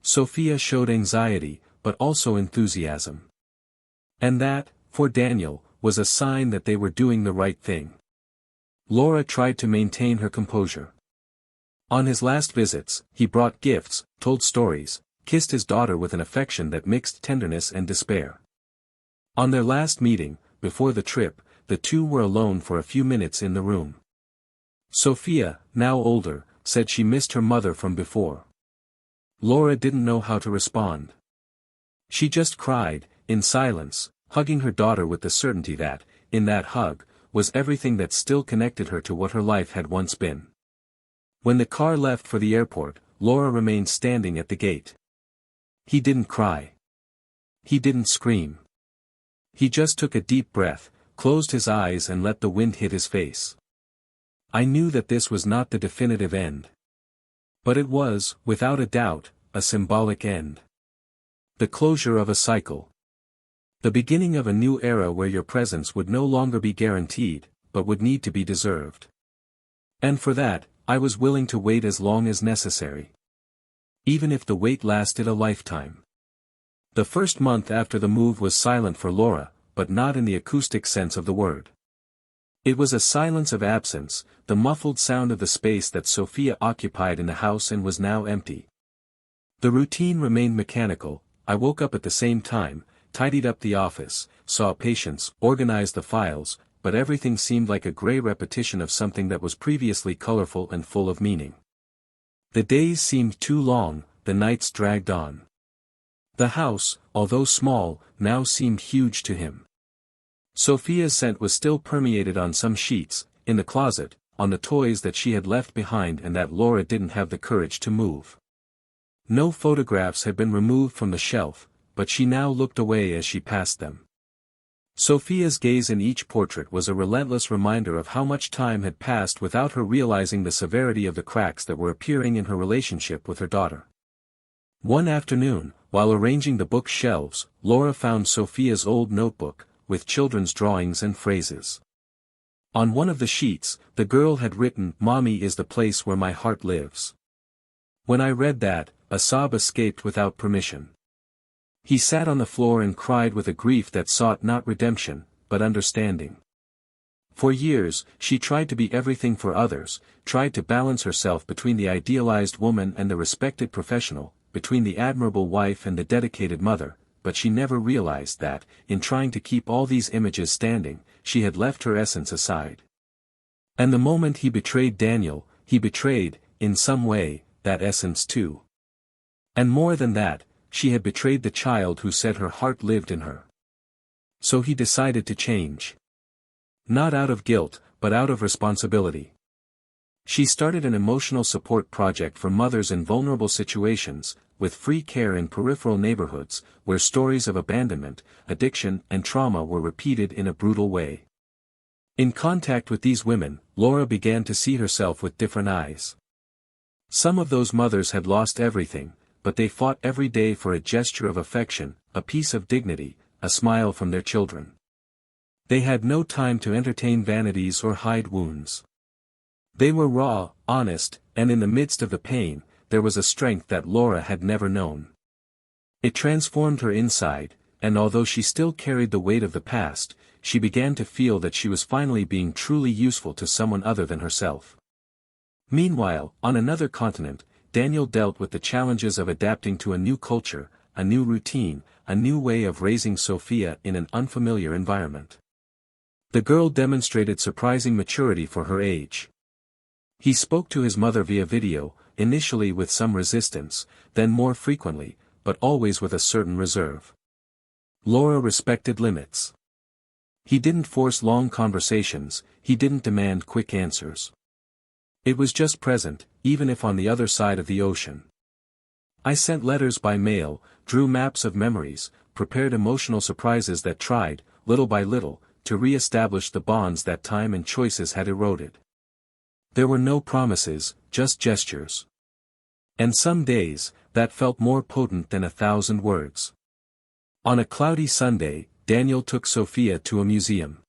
Sophia showed anxiety, but also enthusiasm. And that, for Daniel, was a sign that they were doing the right thing. Laura tried to maintain her composure. On his last visits, he brought gifts, told stories, kissed his daughter with an affection that mixed tenderness and despair. On their last meeting, before the trip, the two were alone for a few minutes in the room. Sophia, now older, said she missed her mother from before. Laura didn't know how to respond. She just cried, in silence, hugging her daughter with the certainty that, in that hug, was everything that still connected her to what her life had once been. When the car left for the airport, Laura remained standing at the gate. He didn't cry. He didn't scream. He just took a deep breath, closed his eyes and let the wind hit his face. I knew that this was not the definitive end. But it was, without a doubt, a symbolic end. The closure of a cycle. The beginning of a new era where your presence would no longer be guaranteed, but would need to be deserved. And for that, I was willing to wait as long as necessary. Even if the wait lasted a lifetime. The first month after the move was silent for Laura, but not in the acoustic sense of the word. It was a silence of absence, the muffled sound of the space that Sophia occupied in the house and was now empty. The routine remained mechanical. I woke up at the same time, tidied up the office, saw patients, organized the files, but everything seemed like a gray repetition of something that was previously colorful and full of meaning. The days seemed too long, the nights dragged on. The house, although small, now seemed huge to him. Sophia's scent was still permeated on some sheets, in the closet, on the toys that she had left behind and that Laura didn't have the courage to move. No photographs had been removed from the shelf, but she now looked away as she passed them. Sophia's gaze in each portrait was a relentless reminder of how much time had passed without her realizing the severity of the cracks that were appearing in her relationship with her daughter. One afternoon, while arranging the bookshelves, Laura found Sophia's old notebook, with children's drawings and phrases. On one of the sheets, the girl had written, "Mommy is the place where my heart lives." When I read that, a sob escaped without permission. He sat on the floor and cried with a grief that sought not redemption, but understanding. For years, she tried to be everything for others, tried to balance herself between the idealized woman and the respected professional, between the admirable wife and the dedicated mother, but she never realized that, in trying to keep all these images standing, she had left her essence aside. And the moment he betrayed Daniel, he betrayed, in some way, that essence too. And more than that, she had betrayed the child who said her heart lived in her. So he decided to change. Not out of guilt, but out of responsibility. She started an emotional support project for mothers in vulnerable situations, with free care in peripheral neighborhoods, where stories of abandonment, addiction and trauma were repeated in a brutal way. In contact with these women, Laura began to see herself with different eyes. Some of those mothers had lost everything, but they fought every day for a gesture of affection, a piece of dignity, a smile from their children. They had no time to entertain vanities or hide wounds. They were raw, honest, and in the midst of the pain, there was a strength that Laura had never known. It transformed her inside, and although she still carried the weight of the past, she began to feel that she was finally being truly useful to someone other than herself. Meanwhile, on another continent, Daniel dealt with the challenges of adapting to a new culture, a new routine, a new way of raising Sophia in an unfamiliar environment. The girl demonstrated surprising maturity for her age. He spoke to his mother via video, initially with some resistance, then more frequently, but always with a certain reserve. Laura respected limits. He didn't force long conversations, he didn't demand quick answers. It was just present, even if on the other side of the ocean. I sent letters by mail, drew maps of memories, prepared emotional surprises that tried, little by little, to re-establish the bonds that time and choices had eroded. There were no promises, just gestures. And some days, that felt more potent than 1,000 words. On a cloudy Sunday, Daniel took Sophia to a museum.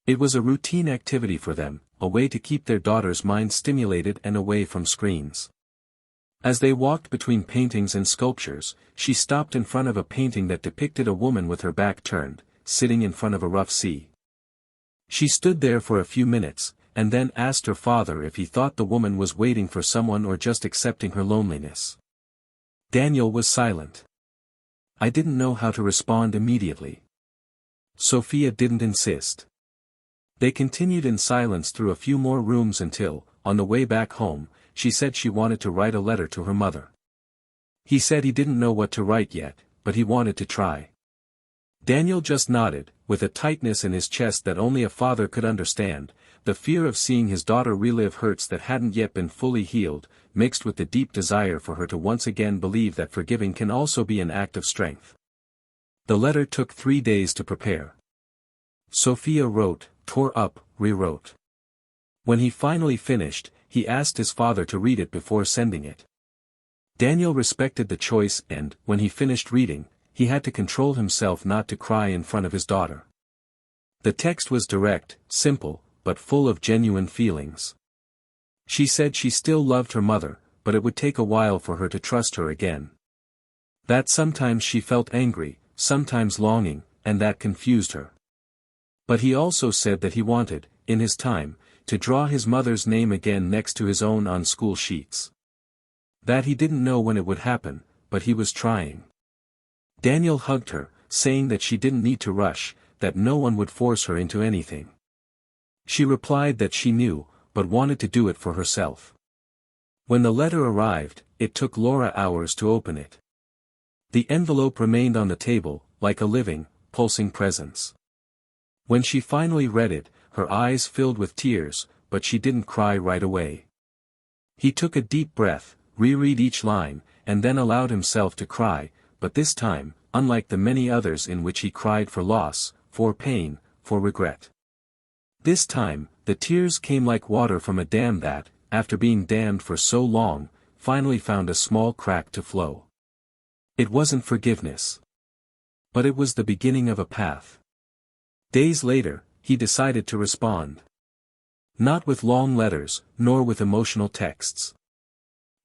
It was a routine activity for them, a way to keep their daughter's mind stimulated and away from screens. As they walked between paintings and sculptures, she stopped in front of a painting that depicted a woman with her back turned, sitting in front of a rough sea. She stood there for a few minutes, and then asked her father if he thought the woman was waiting for someone or just accepting her loneliness. Daniel was silent. I didn't know how to respond immediately. Sophia didn't insist. They continued in silence through a few more rooms until, on the way back home, she said she wanted to write a letter to her mother. He said he didn't know what to write yet, but he wanted to try. Daniel just nodded, with a tightness in his chest that only a father could understand, the fear of seeing his daughter relive hurts that hadn't yet been fully healed, mixed with the deep desire for her to once again believe that forgiving can also be an act of strength. The letter took 3 days to prepare. Sophia wrote, tore up, rewrote. When he finally finished, he asked his father to read it before sending it. Daniel respected the choice and, when he finished reading, he had to control himself not to cry in front of his daughter. The text was direct, simple, but full of genuine feelings. She said she still loved her mother, but it would take a while for her to trust her again. That sometimes she felt angry, sometimes longing, and that confused her. But he also said that he wanted, in his time, to draw his mother's name again next to his own on school sheets. That he didn't know when it would happen, but he was trying. Daniel hugged her, saying that she didn't need to rush, that no one would force her into anything. She replied that she knew, but wanted to do it for herself. When the letter arrived, it took Laura hours to open it. The envelope remained on the table, like a living, pulsing presence. When she finally read it, her eyes filled with tears, but she didn't cry right away. He took a deep breath, reread each line, and then allowed himself to cry, but this time, unlike the many others in which he cried for loss, for pain, for regret. This time, the tears came like water from a dam that, after being dammed for so long, finally found a small crack to flow. It wasn't forgiveness. But it was the beginning of a path. Days later, he decided to respond. Not with long letters, nor with emotional texts.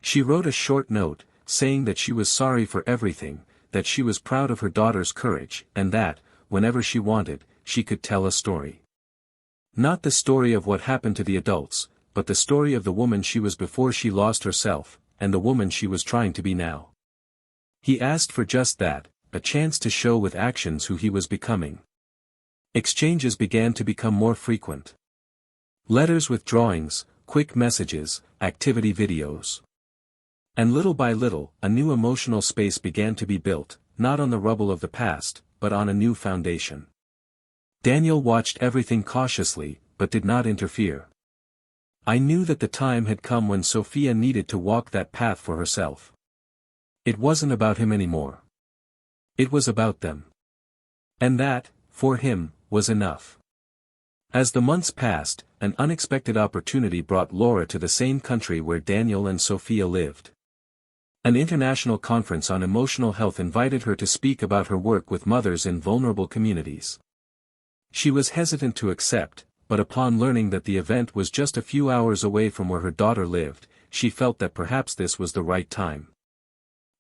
She wrote a short note, saying that she was sorry for everything, that she was proud of her daughter's courage, and that, whenever she wanted, she could tell a story. Not the story of what happened to the adults, but the story of the woman she was before she lost herself, and the woman she was trying to be now. He asked for just that, a chance to show with actions who he was becoming. Exchanges began to become more frequent. Letters with drawings, quick messages, activity videos. And little by little, a new emotional space began to be built, not on the rubble of the past, but on a new foundation. Daniel watched everything cautiously, but did not interfere. I knew that the time had come when Sophia needed to walk that path for herself. It wasn't about him anymore. It was about them. And that, for him, was enough. As the months passed, an unexpected opportunity brought Laura to the same country where Daniel and Sophia lived. An international conference on emotional health invited her to speak about her work with mothers in vulnerable communities. She was hesitant to accept, but upon learning that the event was just a few hours away from where her daughter lived, she felt that perhaps this was the right time.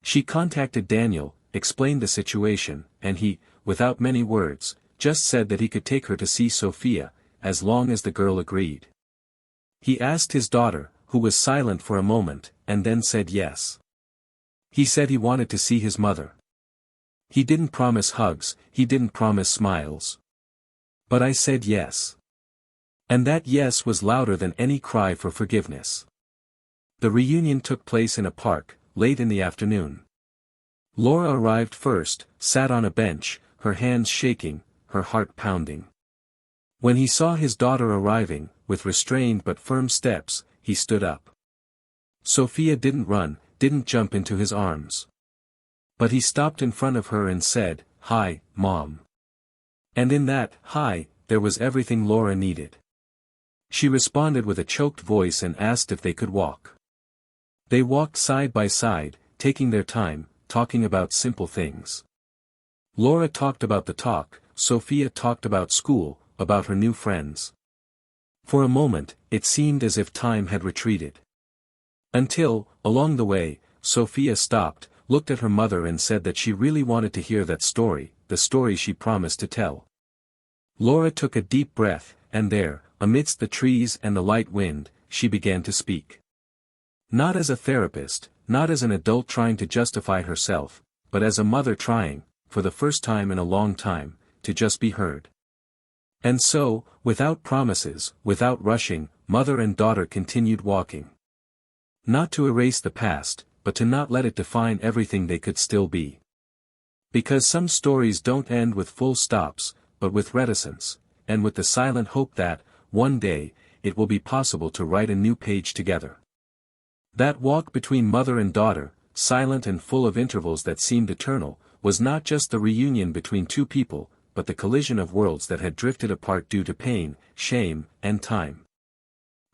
She contacted Daniel, explained the situation, and he, without many words, just said that he could take her to see Sophia, as long as the girl agreed. He asked his daughter, who was silent for a moment, and then said yes. He said he wanted to see his mother. He didn't promise hugs, he didn't promise smiles. But I said yes. And that yes was louder than any cry for forgiveness. The reunion took place in a park, late in the afternoon. Laura arrived first, sat on a bench, her hands shaking, her heart pounding. When he saw his daughter arriving, with restrained but firm steps, he stood up. Sophia didn't run, didn't jump into his arms. But he stopped in front of her and said, "Hi, Mom." And in that, "hi," there was everything Laura needed. She responded with a choked voice and asked if they could walk. They walked side by side, taking their time, talking about simple things. Laura talked about the talk, Sophia talked about school, about her new friends. For a moment, it seemed as if time had retreated. Until, along the way, Sophia stopped, looked at her mother and said that she really wanted to hear that story, the story she promised to tell. Laura took a deep breath, and there, amidst the trees and the light wind, she began to speak. Not as a therapist, not as an adult trying to justify herself, but as a mother trying, for the first time in a long time, to just be heard. And so, without promises, without rushing, mother and daughter continued walking. Not to erase the past, but to not let it define everything they could still be. Because some stories don't end with full stops, but with reticence, and with the silent hope that, one day, it will be possible to write a new page together. That walk between mother and daughter, silent and full of intervals that seemed eternal, was not just the reunion between two people, but the collision of worlds that had drifted apart due to pain, shame, and time.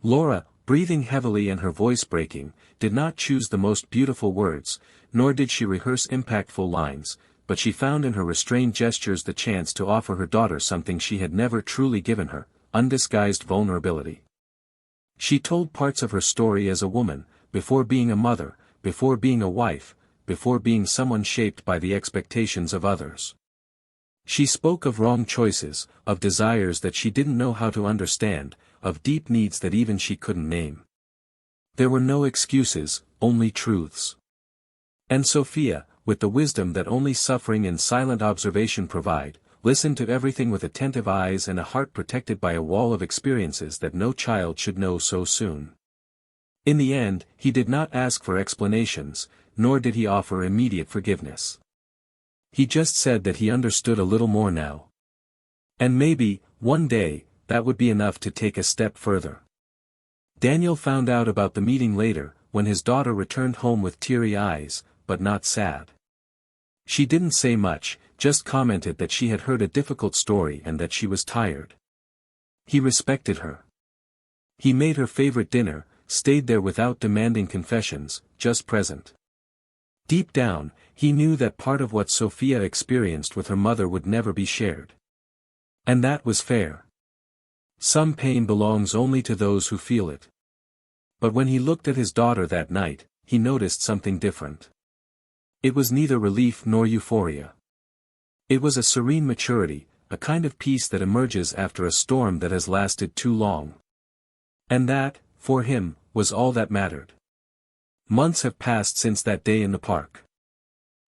Laura, breathing heavily and her voice breaking, did not choose the most beautiful words, nor did she rehearse impactful lines, but she found in her restrained gestures the chance to offer her daughter something she had never truly given her, undisguised vulnerability. She told parts of her story as a woman, before being a mother, before being a wife, before being someone shaped by the expectations of others. She spoke of wrong choices, of desires that she didn't know how to understand, of deep needs that even she couldn't name. There were no excuses, only truths. And Sophia, with the wisdom that only suffering and silent observation provide, listened to everything with attentive eyes and a heart protected by a wall of experiences that no child should know so soon. In the end, he did not ask for explanations, nor did he offer immediate forgiveness. He just said that he understood a little more now. And maybe, one day, that would be enough to take a step further. Daniel found out about the meeting later, when his daughter returned home with teary eyes, but not sad. She didn't say much, just commented that she had heard a difficult story and that she was tired. He respected her. He made her favorite dinner, stayed there without demanding confessions, just present. Deep down, he knew that part of what Sophia experienced with her mother would never be shared. And that was fair. Some pain belongs only to those who feel it. But when he looked at his daughter that night, he noticed something different. It was neither relief nor euphoria. It was a serene maturity, a kind of peace that emerges after a storm that has lasted too long. And that, for him, was all that mattered. Months have passed since that day in the park.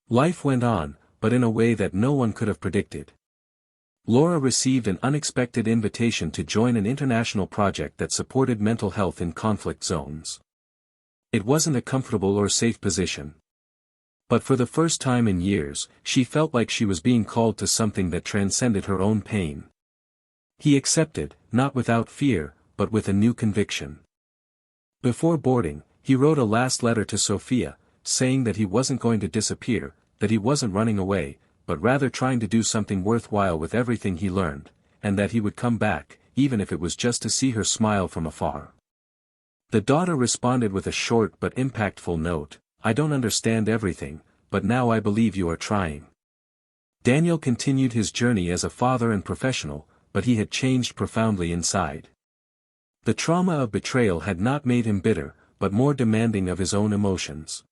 Life went on, but in a way that no one could have predicted. Laura received an unexpected invitation to join an international project that supported mental health in conflict zones. It wasn't a comfortable or safe position. But for the first time in years, she felt like she was being called to something that transcended her own pain. He accepted, not without fear, but with a new conviction. Before boarding, he wrote a last letter to Sophia, saying that he wasn't going to disappear, that he wasn't running away, but rather trying to do something worthwhile with everything he learned, and that he would come back, even if it was just to see her smile from afar. The daughter responded with a short but impactful note, "I don't understand everything, but now I believe you are trying." Daniel continued his journey as a father and professional, but he had changed profoundly inside. The trauma of betrayal had not made him bitter, but more demanding of his own emotions.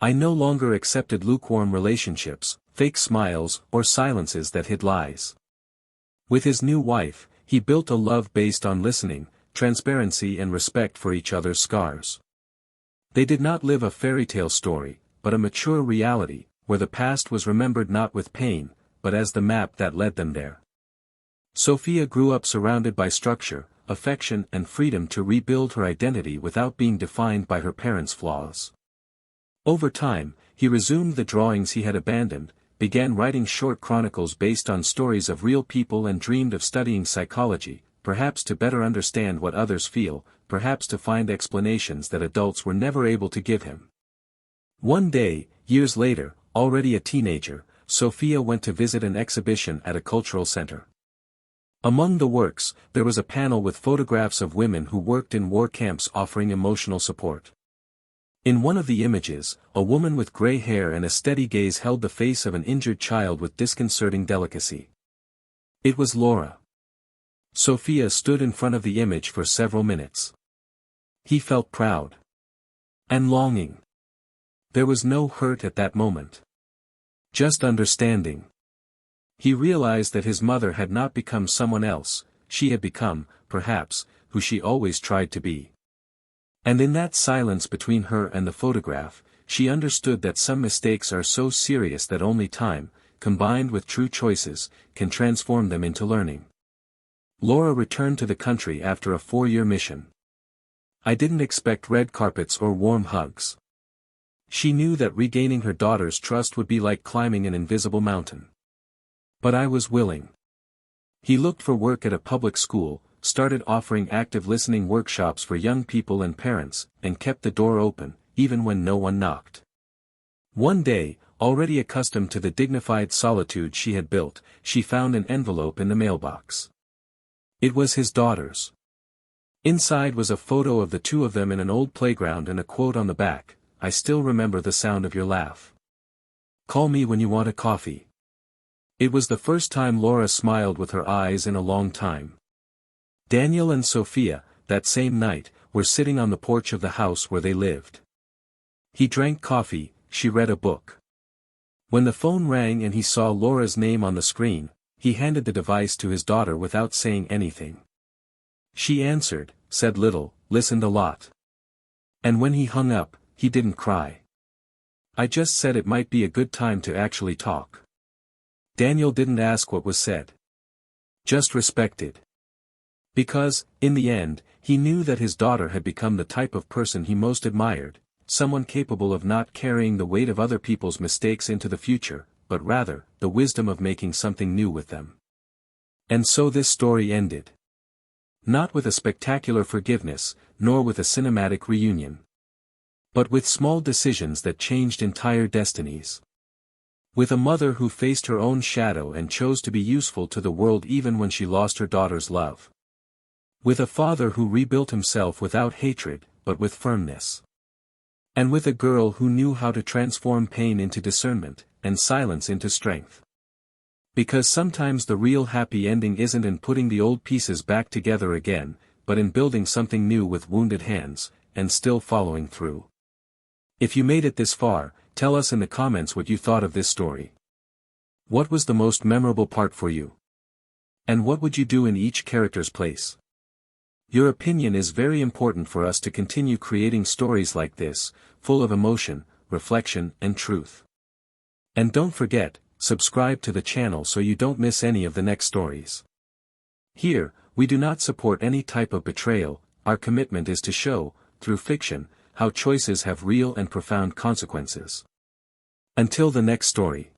I no longer accepted lukewarm relationships, fake smiles, or silences that hid lies. With his new wife, he built a love based on listening, transparency and respect for each other's scars. They did not live a fairy tale story, but a mature reality, where the past was remembered not with pain, but as the map that led them there. Sophia grew up surrounded by structure, affection and freedom to rebuild her identity without being defined by her parents' flaws. Over time, he resumed the drawings he had abandoned, began writing short chronicles based on stories of real people and dreamed of studying psychology, perhaps to better understand what others feel, perhaps to find explanations that adults were never able to give him. One day, years later, already a teenager, Sophia went to visit an exhibition at a cultural center. Among the works, there was a panel with photographs of women who worked in war camps offering emotional support. In one of the images, a woman with gray hair and a steady gaze held the face of an injured child with disconcerting delicacy. It was Laura. Sophia stood in front of the image for several minutes. He felt proud. And longing. There was no hurt at that moment. Just understanding. He realized that his mother had not become someone else, she had become, perhaps, who she always tried to be. And in that silence between her and the photograph, she understood that some mistakes are so serious that only time, combined with true choices, can transform them into learning. Laura returned to the country after a 4-year mission. I didn't expect red carpets or warm hugs. She knew that regaining her daughter's trust would be like climbing an invisible mountain. But I was willing. He looked for work at a public school, started offering active listening workshops for young people and parents, and kept the door open, even when no one knocked. One day, already accustomed to the dignified solitude she had built, she found an envelope in the mailbox. It was his daughter's. Inside was a photo of the two of them in an old playground and a quote on the back, "I still remember the sound of your laugh. Call me when you want a coffee." It was the first time Laura smiled with her eyes in a long time. Daniel and Sophia, that same night, were sitting on the porch of the house where they lived. He drank coffee, she read a book. When the phone rang and he saw Laura's name on the screen, he handed the device to his daughter without saying anything. She answered, said little, listened a lot. And when he hung up, he didn't cry. "I just said it might be a good time to actually talk." Daniel didn't ask what was said. Just respected. Because, in the end, he knew that his daughter had become the type of person he most admired, someone capable of not carrying the weight of other people's mistakes into the future, but rather, the wisdom of making something new with them. And so this story ended. Not with a spectacular forgiveness, nor with a cinematic reunion. But with small decisions that changed entire destinies. With a mother who faced her own shadow and chose to be useful to the world even when she lost her daughter's love. With a father who rebuilt himself without hatred, but with firmness. And with a girl who knew how to transform pain into discernment, and silence into strength. Because sometimes the real happy ending isn't in putting the old pieces back together again, but in building something new with wounded hands, and still following through. If you made it this far, tell us in the comments what you thought of this story. What was the most memorable part for you? And what would you do in each character's place? Your opinion is very important for us to continue creating stories like this, full of emotion, reflection, and truth. And don't forget, subscribe to the channel so you don't miss any of the next stories. Here, we do not support any type of betrayal. Our commitment is to show, through fiction, how choices have real and profound consequences. Until the next story.